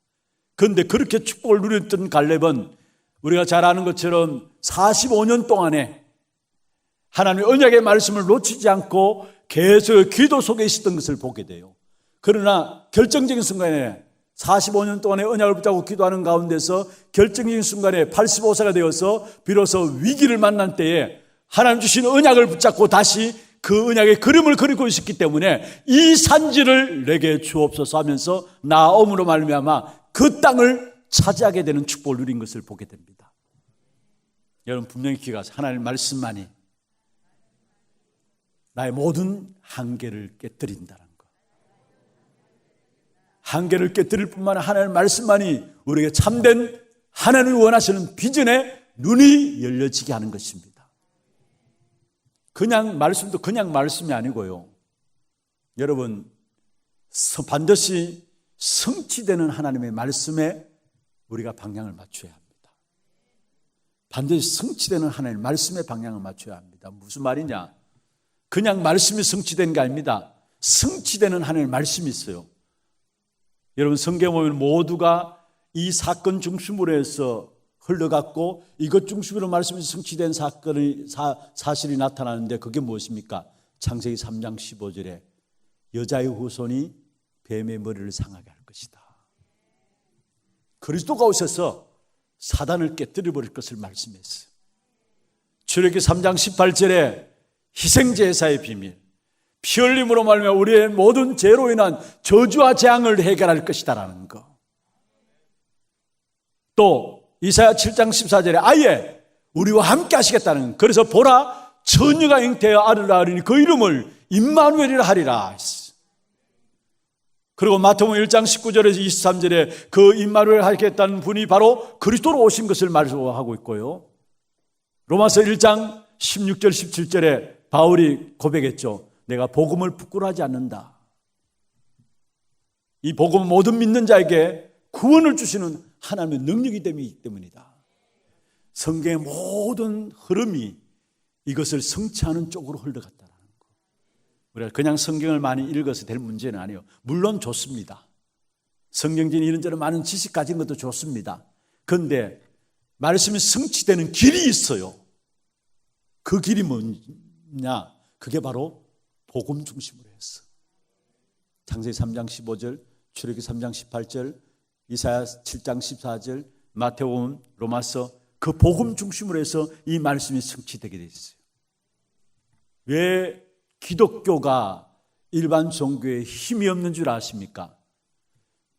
그런데 그렇게 축복을 누렸던 갈렙은 우리가 잘 아는 것처럼 45년 동안에 하나님의 언약의 말씀을 놓치지 않고 계속 기도 속에 있었던 것을 보게 돼요. 그러나 결정적인 순간에 45년 동안의 언약을 붙잡고 기도하는 가운데서 결정적인 순간에 85세가 되어서 비로소 위기를 만난 때에 하나님 주신 언약을 붙잡고 다시 그 언약의 그림을 그리고 있었기 때문에 이 산지를 내게 주옵소서 하면서 나옴으로 말미암아 그 땅을 차지하게 되는 축복을 누린 것을 보게 됩니다. 여러분, 분명히 기억하세요. 하나님의 말씀만이 나의 모든 한계를 깨뜨린다는 것. 한계를 깨뜨릴 뿐만 아니라 하나님의 말씀만이 우리에게 참된 하나님이 원하시는 비전의 눈이 열려지게 하는 것입니다. 그냥 말씀도 그냥 말씀이 아니고요. 여러분, 반드시 성취되는 하나님의 말씀에 우리가 방향을 맞춰야 합니다. 반드시 성취되는 하나님의 말씀에 방향을 맞춰야 합니다. 무슨 말이냐? 그냥 말씀이 성취된 게 아닙니다. 성취되는 하나님의 말씀이 있어요. 여러분, 성경 보면 모두가 이 사건 중심으로 해서 흘러갔고 이것 중심으로 말씀이 성취된 사실이 나타나는데 그게 무엇입니까? 창세기 3장 15절에 여자의 후손이 뱀의 머리를 상하게 할 것이다. 그리스도가 오셔서 사단을 깨뜨려 버릴 것을 말씀했어요. 출애굽기 3장 18절에 희생제사의 비밀, 피 흘림으로 말미암아 우리의 모든 죄로 인한 저주와 재앙을 해결할 것이다라는 거. 또 이사야 7장 14절에 아예 우리와 함께 하시겠다는, 그래서 보라 처녀가 잉태하여 아들을 낳으리니 그 이름을 임마누엘이라 하리라 했어. 그리고 마태복음 1장 19절에서 23절에 그 임마누엘 하겠다는 분이 바로 그리스도로 오신 것을 말하고 있고요. 로마서 1장 16절 17절에 바울이 고백했죠. 내가 복음을 부끄러워하지 않는다. 이 복음은 모든 믿는 자에게 구원을 주시는 하나님의 능력이 되기 때문이다. 성경의 모든 흐름이 이것을 성취하는 쪽으로 흘러갔다는 거. 우리가 그냥 성경을 많이 읽어서 될 문제는 아니에요. 물론 좋습니다. 성경적인 이런저런 많은 지식 가진 것도 좋습니다. 그런데 말씀이 성취되는 길이 있어요. 그 길이 뭐냐? 그게 바로 복음 중심으로 했어. 창세기 3장 15절, 출애굽기 3장 18절, 이사야 7장 14절, 마태복음, 로마서 그 복음 중심으로 해서 이 말씀이 성취되게 돼 있어요. 왜 기독교가 일반 종교에 힘이 없는 줄 아십니까?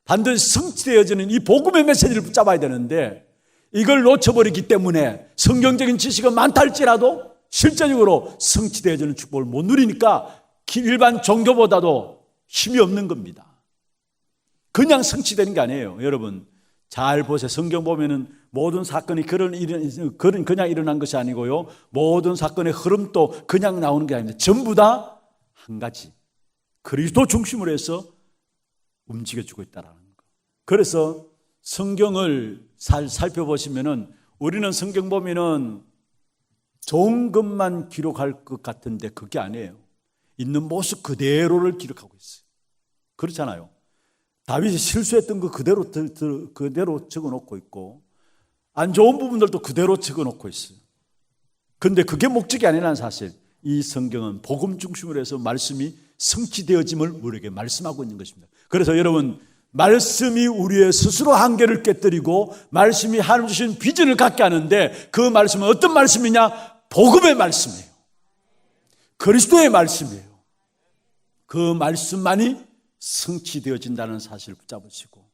반드시 성취되어지는 이 복음의 메시지를 붙잡아야 되는데 이걸 놓쳐버리기 때문에 성경적인 지식은 많다 할지라도 실제적으로 성취되어지는 축복을 못 누리니까 일반 종교보다도 힘이 없는 겁니다. 그냥 성취되는 게 아니에요. 여러분 잘 보세요. 성경 보면은 모든 사건이 그냥 일어난 것이 아니고요. 모든 사건의 흐름도 그냥 나오는 게 아닙니다. 전부 다 한 가지 그리스도 중심으로 해서 움직여주고 있다는 거. 그래서 성경을 살펴보시면은 우리는 성경 보면은 좋은 것만 기록할 것 같은데 그게 아니에요. 있는 모습 그대로를 기록하고 있어요. 그렇잖아요. 다윗이 실수했던 거 그대로 적어놓고 있고 안 좋은 부분들도 그대로 적어놓고 있어요. 그런데 그게 목적이 아니라는 사실. 이 성경은 복음 중심으로 해서 말씀이 성취되어짐을 우리에게 말씀하고 있는 것입니다. 그래서 여러분 말씀이 우리의 스스로 한계를 깨뜨리고 말씀이 하나님 주신 비전을 갖게 하는데 그 말씀은 어떤 말씀이냐? 복음의 말씀이에요. 그리스도의 말씀이에요. 그 말씀만이 성취되어진다는 사실을 붙잡으시고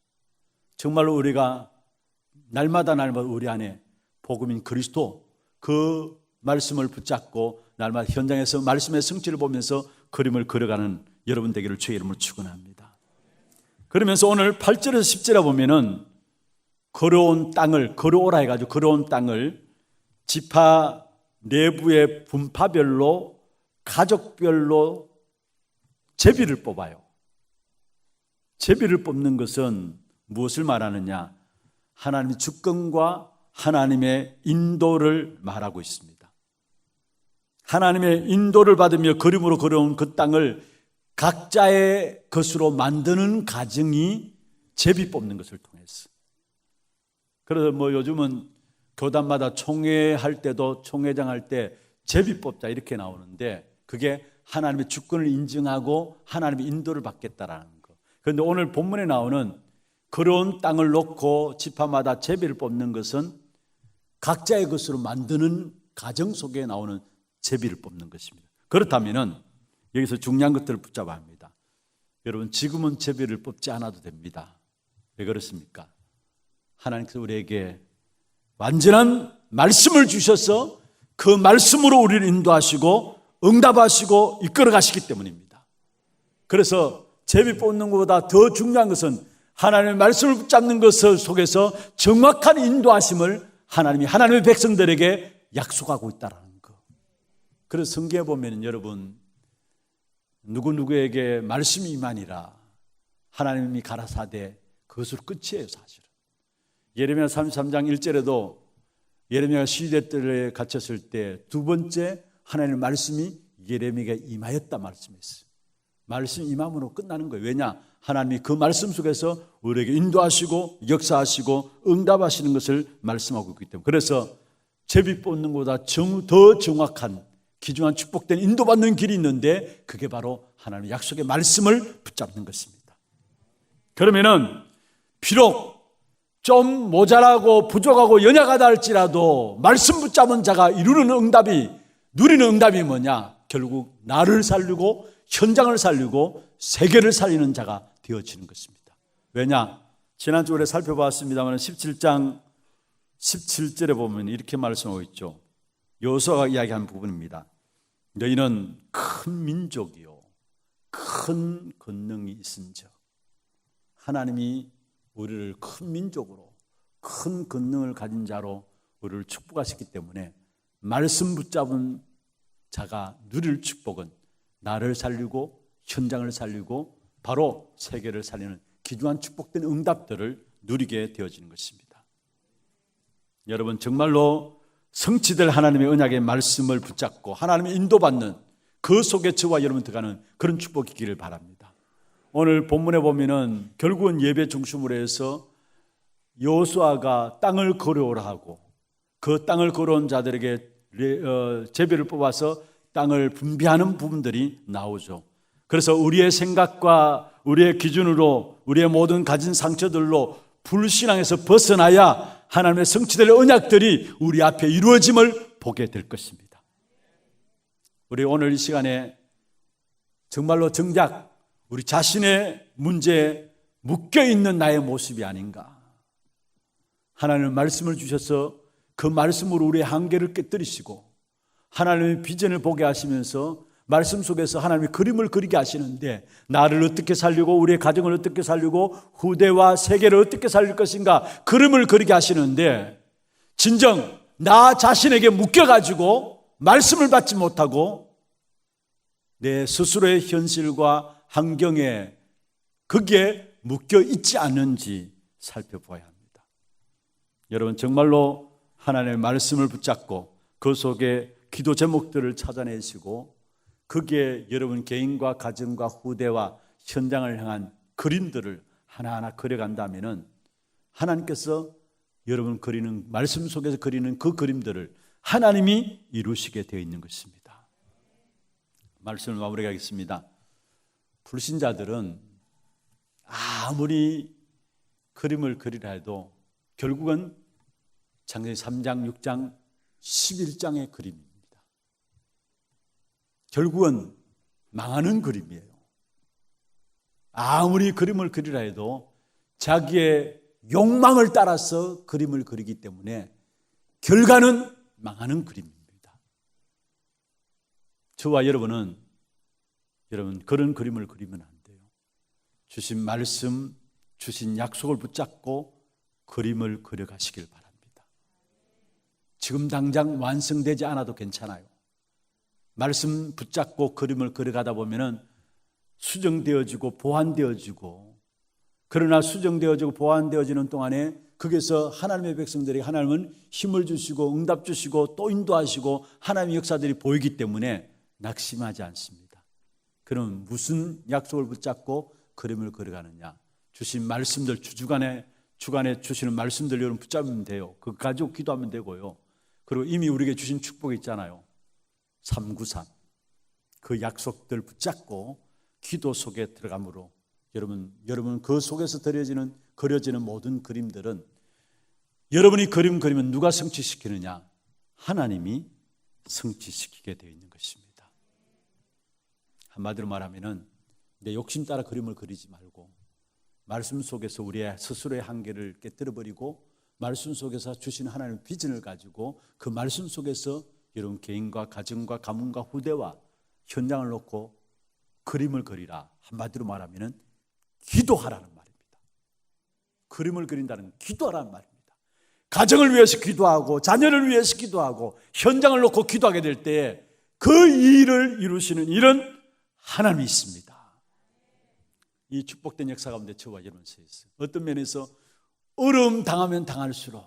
정말로 우리가 날마다 우리 안에 복음인 그리스도 그 말씀을 붙잡고 날마다 현장에서 말씀의 성취를 보면서 그림을 그려가는 여러분 되기를 주의 이름으로 축원합니다. 그러면서 오늘 8절에서 10절에 보면은 걸어오라 해가지고 걸어온 땅을 지파 내부의 분파별로 가족별로 제비를 뽑아요. 제비를 뽑는 것은 무엇을 말하느냐? 하나님의 주권과 하나님의 인도를 말하고 있습니다. 하나님의 인도를 받으며 그림으로 그려온 그 땅을 각자의 것으로 만드는 과정이 제비 뽑는 것을 통해서. 그래서 요즘은 교단마다 총회할 때도 총회장 할 때 제비 뽑자 이렇게 나오는데 그게 하나님의 주권을 인증하고 하나님의 인도를 받겠다라는 거. 그런데 오늘 본문에 나오는 그런 땅을 놓고 지파마다 제비를 뽑는 것은 각자의 것으로 만드는 과정 속에 나오는 제비를 뽑는 것입니다. 그렇다면은 여기서 중요한 것들을 붙잡아야 합니다. 여러분 지금은 제비를 뽑지 않아도 됩니다. 왜 그렇습니까? 하나님께서 우리에게 완전한 말씀을 주셔서 그 말씀으로 우리를 인도하시고 응답하시고 이끌어 가시기 때문입니다. 그래서 제비 뽑는 것보다 더 중요한 것은 하나님의 말씀을 붙잡는 것 속에서 정확한 인도하심을 하나님이 하나님의 백성들에게 약속하고 있다는 거. 그래서 성경에 보면 여러분 누구에게 말씀이 임하니라 하나님이 가라사대 그것으로 끝이에요. 사실은 예레미야 33장 1절에도 예레미야가 시대들에 갇혔을 때 두 번째 하나님의 말씀이 예레미야에게 임하였다 말씀했어요. 말씀 임함으로 끝나는 거예요. 왜냐? 하나님이 그 말씀 속에서 우리에게 인도하시고 역사하시고 응답하시는 것을 말씀하고 있기 때문에 그래서 제비 뽑는 것보다 더 정확한 귀중한 축복된 인도받는 길이 있는데 그게 바로 하나님의 약속의 말씀을 붙잡는 것입니다. 그러면은 비록 좀 모자라고 부족하고 연약하다 할지라도 말씀 붙잡은 자가 누리는 응답이 뭐냐? 결국 나를 살리고 현장을 살리고 세계를 살리는 자가 되어지는 것입니다. 왜냐? 지난주 우리 살펴봤습니다만 17장 17절에 보면 이렇게 말씀하고 있죠. 여호수아가 이야기한 부분입니다. 너희는 큰 민족이요 큰 권능이 있은즉 하나님이 우리를 큰 민족으로 큰 권능을 가진 자로 우리를 축복하셨기 때문에 말씀 붙잡은 자가 누릴 축복은 나를 살리고 현장을 살리고 바로 세계를 살리는 귀중한 축복된 응답들을 누리게 되어지는 것입니다. 여러분 정말로 성취될 하나님의 언약의 말씀을 붙잡고 하나님의 인도받는 그 속에 저와 여러분 들어가는 그런 축복이 있기를 바랍니다. 오늘 본문에 보면은 결국은 예배 중심으로 해서 여호수아가 땅을 걸어오라 하고 그 땅을 걸어온 자들에게 제비를 뽑아서 땅을 분배하는 부분들이 나오죠. 그래서 우리의 생각과 우리의 기준으로 우리의 모든 가진 상처들로 불신앙에서 벗어나야 하나님의 성취될 언약들이 우리 앞에 이루어짐을 보게 될 것입니다. 우리 오늘 이 시간에 정말로 정작 우리 자신의 문제에 묶여있는 나의 모습이 아닌가. 하나님은 말씀을 주셔서 그 말씀으로 우리의 한계를 깨뜨리시고 하나님의 비전을 보게 하시면서 말씀 속에서 하나님이 그림을 그리게 하시는데, 나를 어떻게 살리고 우리의 가정을 어떻게 살리고 후대와 세계를 어떻게 살릴 것인가 그림을 그리게 하시는데, 진정 나 자신에게 묶여가지고 말씀을 받지 못하고 내 스스로의 현실과 환경에 거기에 묶여 있지 않은지 살펴보아야 합니다. 여러분, 정말로 하나님의 말씀을 붙잡고 그 속에 기도 제목들을 찾아내시고 거기에 여러분 개인과 가정과 후대와 현장을 향한 그림들을 하나하나 그려간다면 하나님께서 여러분 그리는 말씀 속에서 그리는 그 그림들을 하나님이 이루시게 되어 있는 것입니다. 말씀을 마무리하겠습니다. 불신자들은 아무리 그림을 그리라 해도 결국은 창세기 3장, 6장, 11장의 그림입니다. 결국은 망하는 그림이에요. 아무리 그림을 그리라 해도 자기의 욕망을 따라서 그림을 그리기 때문에 결과는 망하는 그림입니다. 저와 여러분은 그런 그림을 그리면 안 돼요. 주신 말씀, 주신 약속을 붙잡고 그림을 그려가시길 바랍니다. 지금 당장 완성되지 않아도 괜찮아요. 말씀 붙잡고 그림을 그려가다 보면은 수정되어지고 보완되어지고, 그러나 수정되어지고 보완되어지는 동안에 거기서 하나님의 백성들에게 하나님은 힘을 주시고 응답 주시고 또 인도하시고 하나님의 역사들이 보이기 때문에 낙심하지 않습니다. 그럼 무슨 약속을 붙잡고 그림을 그려가느냐? 주신 말씀들, 주간에 주시는 말씀들 여러분 붙잡으면 돼요. 그거 가지고 기도하면 되고요. 그리고 이미 우리에게 주신 축복이 있잖아요. 393. 그 약속들 붙잡고 기도 속에 들어감으로 여러분 그 속에서 그려지는 모든 그림들은 여러분이 그리면 누가 성취시키느냐? 하나님이 성취시키게 되어 있는 것입니다. 한마디로 말하면은 내 욕심 따라 그림을 그리지 말고 말씀 속에서 우리의 스스로의 한계를 깨뜨려버리고 말씀 속에서 주신 하나님의 비전을 가지고 그 말씀 속에서 여러분 개인과 가정과 가문과 후대와 현장을 놓고 그림을 그리라. 한마디로 말하면은 기도하라는 말입니다. 그림을 그린다는 기도하라는 말입니다. 가정을 위해서 기도하고 자녀를 위해서 기도하고 현장을 놓고 기도하게 될 때에 그 일을 이루시는 일은 하나님이 있습니다. 이 축복된 역사 가운데 저와 여러분 서 있어요. 어떤 면에서 어려움 당하면 당할수록,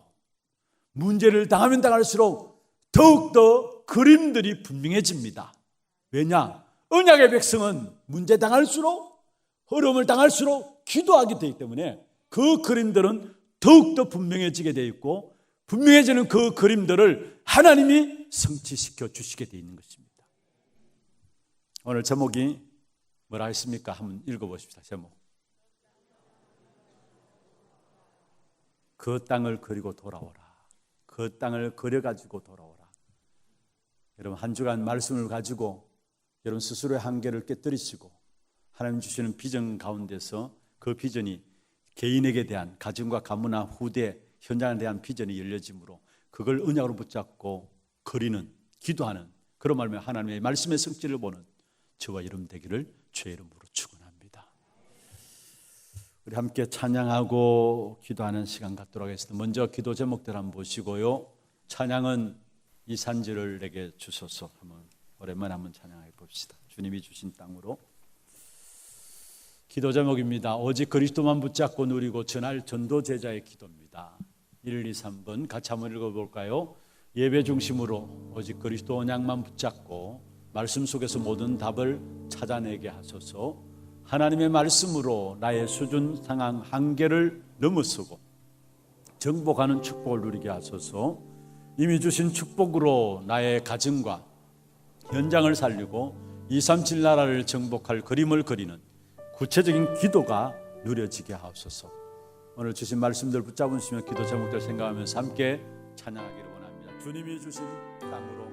문제를 당하면 당할수록 더욱더 그림들이 분명해집니다. 왜냐? 언약의 백성은 문제 당할수록, 어려움을 당할수록 기도하게 되기 때문에 그 그림들은 더욱더 분명해지게 되어 있고, 분명해지는 그 그림들을 하나님이 성취시켜 주시게 되어 있는 것입니다. 오늘 제목이 뭐라 했습니까? 한번 읽어보십시다. 제목. 그 땅을 그리고 돌아오라. 그 땅을 그려가지고 돌아오라. 여러분 한 주간 말씀을 가지고 여러분 스스로의 한계를 깨뜨리시고 하나님 주시는 비전 가운데서 그 비전이 개인에게 대한 가정과 가문과 후대 현장에 대한 비전이 열려짐으로 그걸 언약으로 붙잡고 그리는, 기도하는, 그런 말면 하나님의 말씀의 성취를 보는 저와 여러분 되기를 주의 이름으로 축원합니다. 우리 함께 찬양하고 기도하는 시간 갖도록 하겠습니다. 먼저 기도 제목들 한번 보시고요. 찬양은 이 산지를 내게 주소서. 한번 오랜만에 한번 찬양해 봅시다. 주님이 주신 땅으로. 기도 제목입니다. 오직 그리스도만 붙잡고 누리고 전할 전도 제자의 기도입니다. 1, 2, 3번 같이 한번 읽어볼까요? 예배 중심으로 오직 그리스도 언약만 붙잡고 말씀 속에서 모든 답을 찾아내게 하소서. 하나님의 말씀으로 나의 수준, 상황, 한계를 넘어서고 정복하는 축복을 누리게 하소서. 이미 주신 축복으로 나의 가정과 현장을 살리고 237 나라를 정복할 그림을 그리는 구체적인 기도가 누려지게 하옵소서. 오늘 주신 말씀들 붙잡으시며 기도 제목들 생각하면서 함께 찬양하기를 원합니다. 주님이 주신 땅으로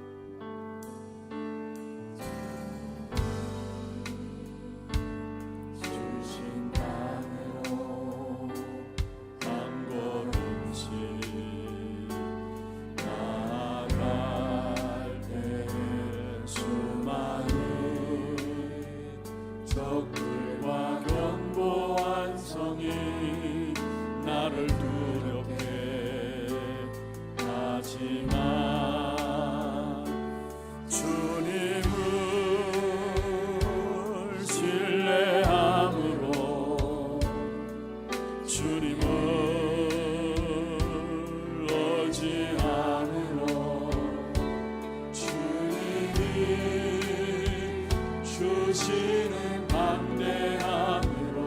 나를 두렵게 하지만 주님을 신뢰함으로 주님을 의지함으로 주님이 주시는 담대함으로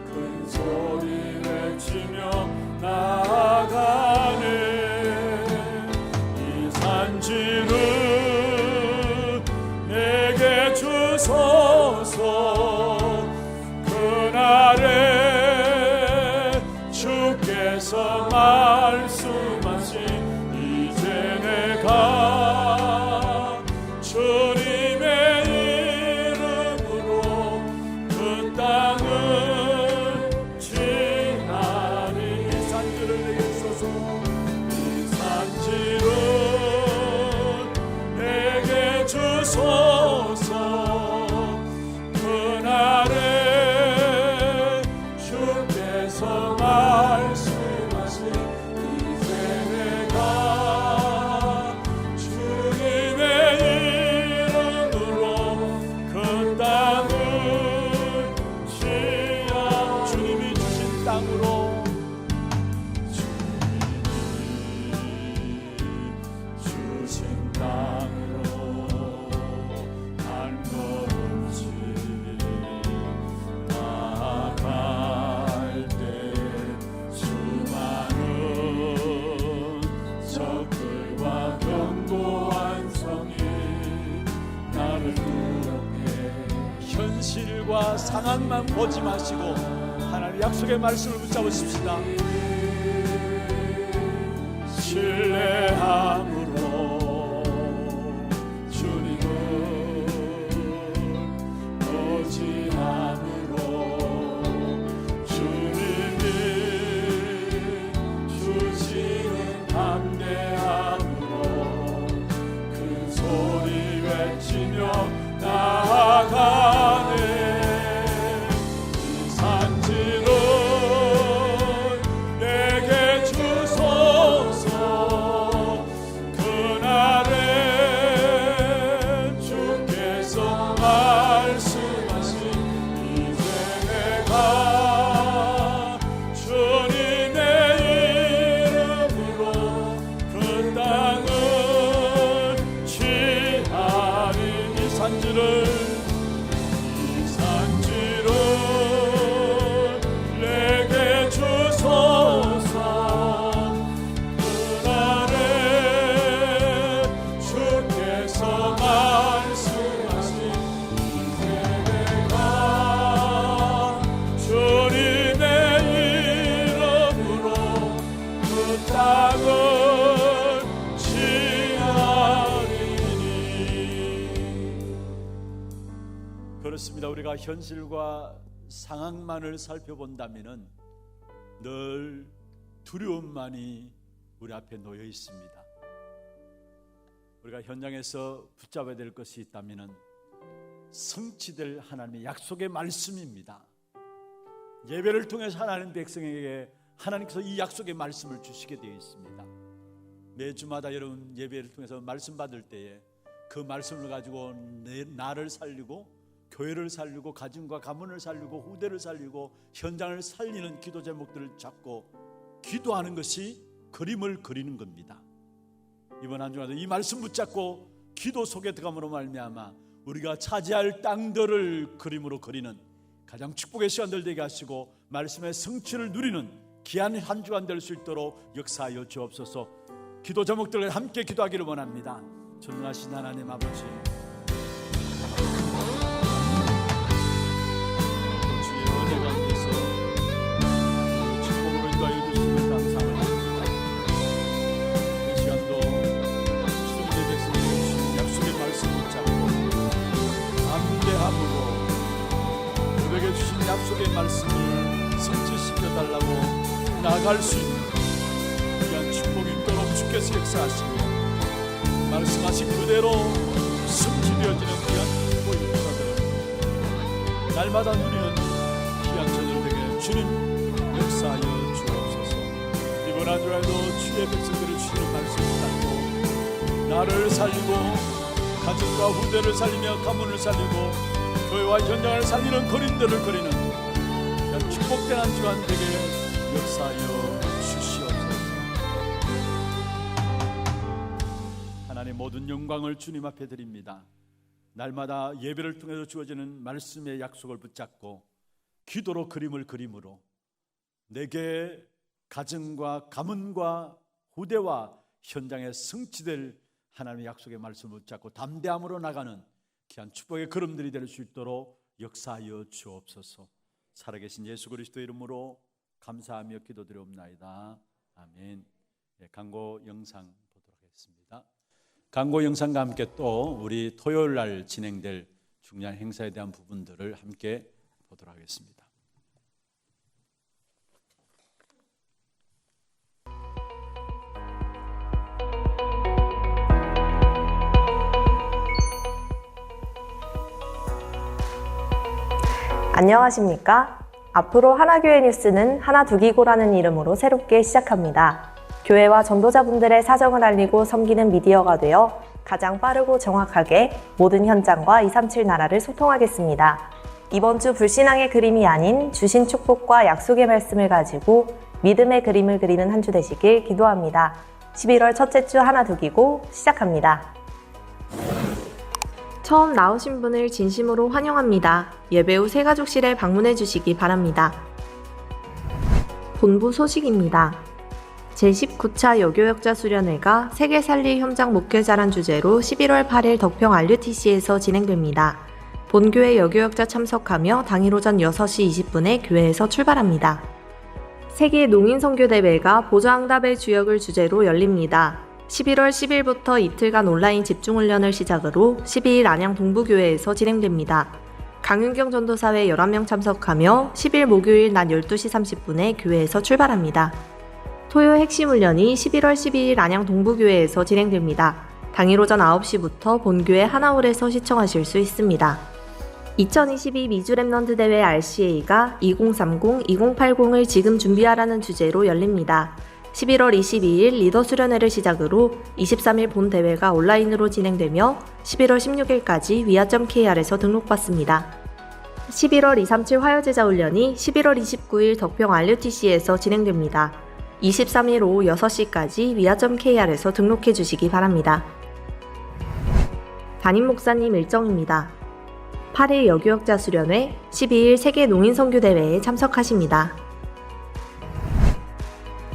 큰 소리 외치며 나아가네. 이 산지를 내게 주소서. 그날에 주께서 말씀하신 이제 내가 주님의 이름으로 그 땅을 지나리. 이 산지를 내게 주소서. 이 산지를 내게 주소서. 그날에 주께서 말씀하신 이제 내가 주님의 이름으로 그 땅을 지어 주님이 주신 땅으로 주님이 주신 땅으로 한 걸음씩 나아갈 때 수많은 적들과 견고한 성이 나를 두렵게. 현실과 상황만 보지 마시고 하나님의 약속의 말씀을 붙잡으십시다. 신뢰함으로 주님을 의지함으로 주님이 주시는 담대함으로 큰 소리 외치며 나아가네. 이 산지를 내게 주소서. 그날에 주께서 말씀하신 이제 내가 주님의 이름으로 그 땅을 취하리. 이 산지를 내게 주소서. 그날에 주께서 말씀하신 이제 내가 주님의 이름으로 그 땅을 취하리니. 그렇습니다. 우리가 현실과 상황만을 살펴본다면은 늘 두려움만이 우리 앞에 놓여 있습니다. 우리가 현장에서 붙잡아야 될 것이 있다면은 성취될 하나님의 약속의 말씀입니다. 예배를 통해서 하나님 백성에게 하나님께서 이 약속의 말씀을 주시게 되어 있습니다. 매주마다 여러분 예배를 통해서 말씀 받을 때에 그 말씀을 가지고 나를 살리고 교회를 살리고 가정과 가문을 살리고 후대를 살리고 현장을 살리는 기도 제목들을 잡고 기도하는 것이 그림을 그리는 겁니다. 이번 한 주간도 이 말씀 붙잡고 기도 속에 들어감으로 말미암아 우리가 차지할 땅들을 그림으로 그리는 가장 축복의 시간들 되게 하시고 말씀의 성취를 누리는 귀한 한 주간 될 수 있도록 역사하여 주옵소서. 기도 제목들을 함께 기도하기를 원합니다. 전능하신 하나님 아버지, 약속의 말씀을 성취시켜달라고 나아갈 수 있는 귀한 축복이 있도록 주께서 역사하시며 말씀하신 그대로 성취되어지는 귀한 축복의 역사들을 날마다 누리는 귀한 저들 되게 주님 역사하여 주옵소서. 오늘날도 주의 백성들을 주시는 말씀을 따르고 나를 살리고 가정과 후대를 살리며 가문을 살리고 교회와 현장을 살리는 거린들을 거리는 축복된 한 주간 되게 역사하여 주시옵소서. 하나님, 모든 영광을 주님 앞에 드립니다. 날마다 예배를 통해서 주어지는 말씀의 약속을 붙잡고 기도로 그림을 그림으로 내게 가정과 가문과 후대와 현장에 성취될 하나님의 약속의 말씀을 붙잡고 담대함으로 나가는 귀한 축복의 걸음들이 될 수 있도록 역사하여 주옵소서. 살아계신 예수 그리스도 이름으로 감사하며 기도드리옵나이다. 아멘. 광고 영상 보도록 하겠습니다. 광고 영상과 함께 또 우리 토요일 날 진행될 중요한 행사에 대한 부분들을 함께 보도록 하겠습니다.
안녕하십니까? 앞으로 하나교회 뉴스는 하나두기고라는 이름으로 새롭게 시작합니다. 교회와 전도자분들의 사정을 알리고 섬기는 미디어가 되어 가장 빠르고 정확하게 모든 현장과 237 나라를 소통하겠습니다. 이번 주 불신앙의 그림이 아닌 주신 축복과 약속의 말씀을 가지고 믿음의 그림을 그리는 한 주 되시길 기도합니다. 11월 첫째 주 하나두기고 시작합니다. 처음 나오신 분을 진심으로 환영합니다. 예배 후 새가족실에 방문해 주시기 바랍니다. 본부 소식입니다. 제19차 여교역자 수련회가 세계 살리 현장 목회자란 주제로 11월 8일 덕평 RUTC에서 진행됩니다. 본교회 여교역자 참석하며 당일 오전 6시 20분에 교회에서 출발합니다. 세계 농인선교대회가 보좌응답의 주역을 주제로 열립니다. 11월 10일부터 이틀간 온라인 집중훈련을 시작으로 12일 안양 동부교회에서 진행됩니다. 강윤경 전도사회 11명 참석하며 10일 목요일 낮 12시 30분에 교회에서 출발합니다. 토요 핵심 훈련이 11월 12일 안양 동부교회에서 진행됩니다. 당일 오전 9시부터 본교회 하나홀에서 시청하실 수 있습니다. 2022 미주 랩넌트 대회 RCA가 2030-2080을 지금 준비하라는 주제로 열립니다. 11월 22일 리더 수련회를 시작으로 23일 본 대회가 온라인으로 진행되며 11월 16일까지 위아.kr에서 등록받습니다. 11월 237 화요제자 훈련이 11월 29일 덕평 RUTC에서 진행됩니다. 23일 오후 6시까지 위아.kr에서 등록해 주시기 바랍니다. 담임 목사님 일정입니다. 8일 여교역자 수련회, 12일 세계 농인선교대회에 참석하십니다.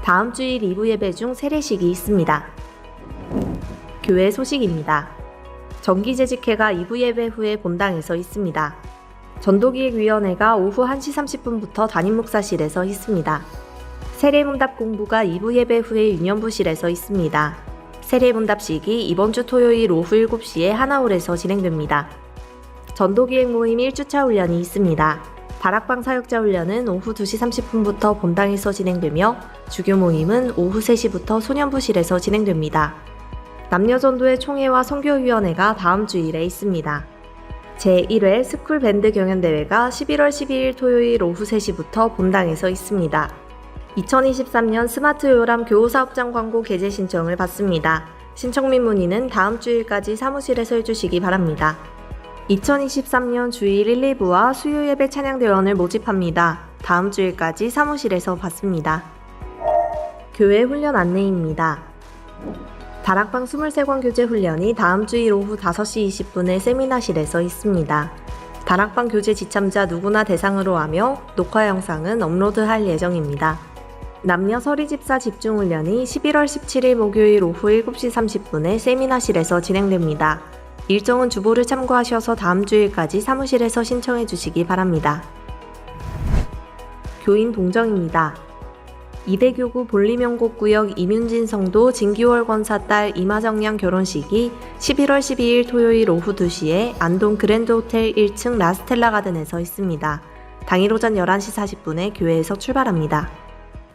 다음 주일 2부 예배 중 세례식이 있습니다. 교회 소식입니다. 정기재직회가 2부 예배 후에 본당에서 있습니다. 전도기획위원회가 오후 1시 30분부터 담임목사실에서 있습니다. 세례문답 공부가 2부 예배 후에 유년부실에서 있습니다. 세례문답식이 이번 주 토요일 오후 7시에 하나홀에서 진행됩니다. 전도기획 모임 1주차 훈련이 있습니다. 다락방 사역자 훈련은 오후 2시 30분부터 본당에서 진행되며 주교 모임은 오후 3시부터 소년부실에서 진행됩니다. 남녀전도회 총회와 선교위원회가 다음 주일에 있습니다. 제1회 스쿨밴드 경연대회가 11월 12일 토요일 오후 3시부터 본당에서 있습니다. 2023년 스마트 요람 교우사업장 광고 게재 신청을 받습니다. 신청 및 문의는 다음 주일까지 사무실에서 해주시기 바랍니다. 2023년 주일 1, 2부와 수요 예배 찬양대원을 모집합니다. 다음 주일까지 사무실에서 받습니다. 교회 훈련 안내입니다. 다락방 23권 교재 훈련이 다음 주일 오후 5시 20분에 세미나실에서 있습니다. 다락방 교재 지참자 누구나 대상으로 하며 녹화 영상은 업로드할 예정입니다. 남녀 서리집사 집중훈련이 11월 17일 목요일 오후 7시 30분에 세미나실에서 진행됩니다. 일정은 주보를 참고하셔서 다음 주일까지 사무실에서 신청해 주시기 바랍니다. 교인 동정입니다. 이대교구 볼리명곡구역 이문진 성도 진기월 권사 딸 이마정양 결혼식이 11월 12일 토요일 오후 2시에 안동 그랜드호텔 1층 라스텔라 가든에서 있습니다. 당일 오전 11시 40분에 교회에서 출발합니다.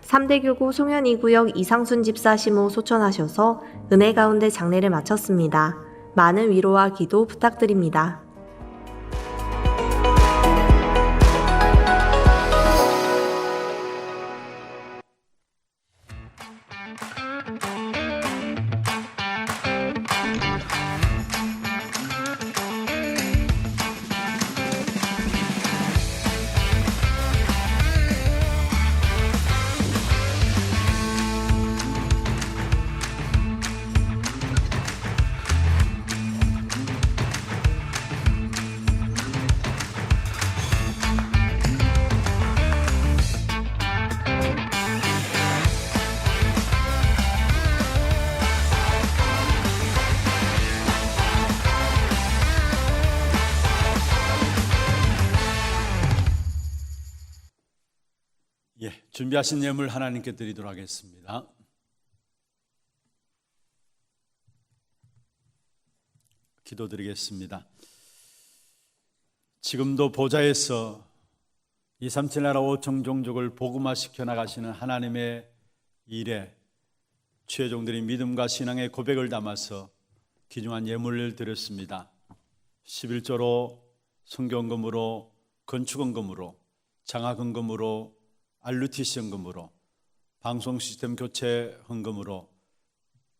3대교구 송현 2구역 이상순 집사 시모 소천하셔서 은혜 가운데 장례를 마쳤습니다. 많은 위로와 기도 부탁드립니다.
준비하신 예물 하나님께 드리도록 하겠습니다. 기도드리겠습니다. 지금도 보좌에서 237 나라 5천 종족을 복음화시켜 나가시는 하나님의 일에 주의 종들이 믿음과 신앙의 고백을 담아서 귀중한 예물을 드렸습니다. 11조로 성경금으로, 건축원금으로, 장학헌금으로, RUTC 헌금으로, 방송 시스템 교체 헌금으로,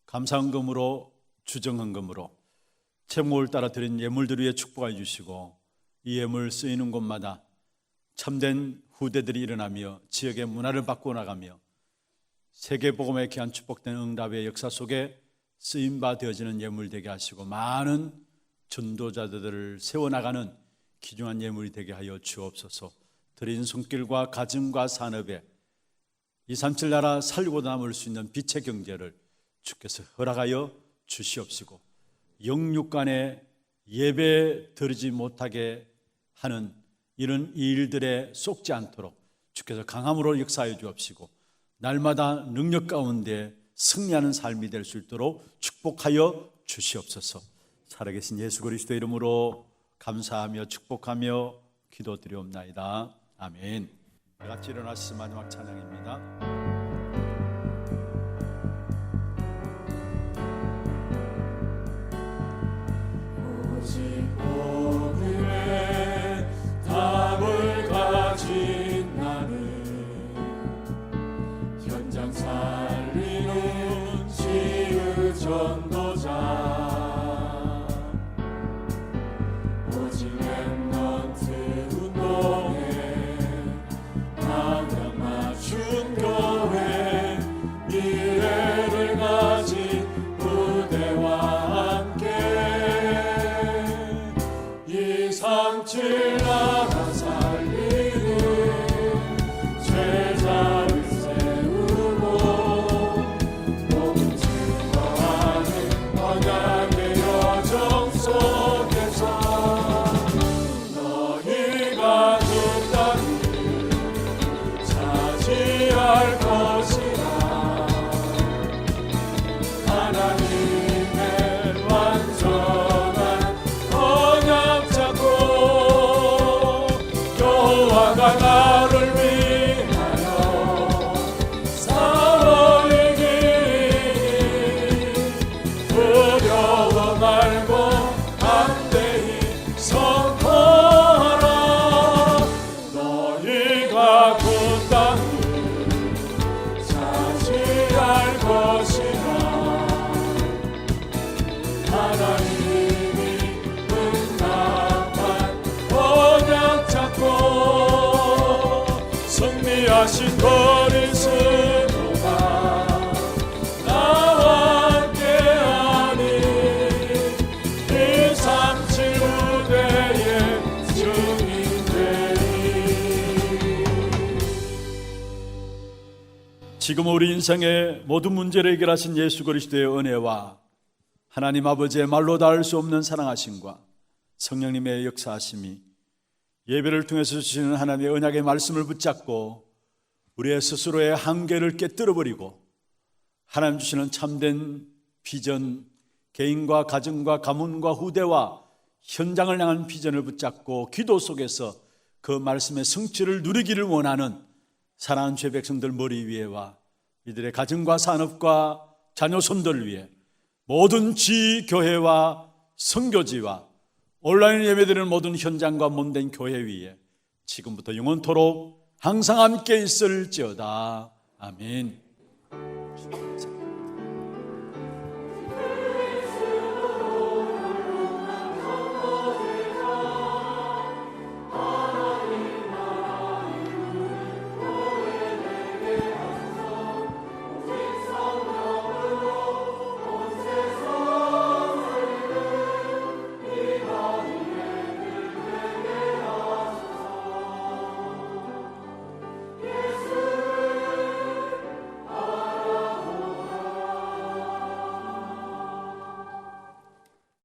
감사헌금으로, 주정헌금으로 채무를 따라 드린 예물들 위에 축복해 주시고, 이 예물 쓰이는 곳마다 참된 후대들이 일어나며 지역의 문화를 바꿔나가며 세계복음의 귀한 축복된 응답의 역사 속에 쓰임바 되어지는 예물 되게 하시고, 많은 전도자들을 세워나가는 귀중한 예물이 되게 하여 주옵소서. 드린 손길과 가정과 산업에 237 나라 살고 남을 수 있는 빛의 경제를 주께서 허락하여 주시옵시고, 영육간에 예배 드리지 못하게 하는 이런 일들에 속지 않도록 주께서 강함으로 역사해 주옵시고, 날마다 능력 가운데 승리하는 삶이 될 수 있도록 축복하여 주시옵소서. 살아계신 예수 그리스도의 이름으로 감사하며 축복하며 기도드리옵나이다. 아멘. 다 같이 일어나셔서 마지막 찬양입니다.
답을 가진 나는 현장 살리는 치유 전도자, 오직 랩넌트 운동에 방향 맞춘 교회, 미래를 가진 부대와 함께 237 나라 살리는 제자를 세우고, 복음 증거하는 언약의 여정 속에서 너희가 그 땅을 차지할 것이라. 하나님의 완전한 언약 잡고 여호와가 나를 위하여 싸워 이기니 두려워 말고 담대히 선포하라. 너희가 그 땅을 차지할 것이라. 하나님이 응답한 언약 잡고 승리하신 그리스도가 나와 함께하니 237 후대의 증인되리.
지금 우리 인생의 모든 문제를 해결하신 예수 그리스도의 은혜와 하나님 아버지의 말로 닿을 수 없는 사랑하심과 성령님의 역사하심이 예배를 통해서 주시는 하나님의 언약의 말씀을 붙잡고 우리의 스스로의 한계를 깨뜨려버리고 하나님 주시는 참된 비전, 개인과 가정과 가문과 후대와 현장을 향한 비전을 붙잡고 기도 속에서 그 말씀의 성취를 누리기를 원하는 사랑하는 죄 백성들 머리 위에와 이들의 가정과 산업과 자녀 손들 위에 모든 지교회와 선교지와 온라인 예배드리는 모든 현장과 몸된 교회 위에 지금부터 영원토록 항상 함께 있을지어다. 아멘.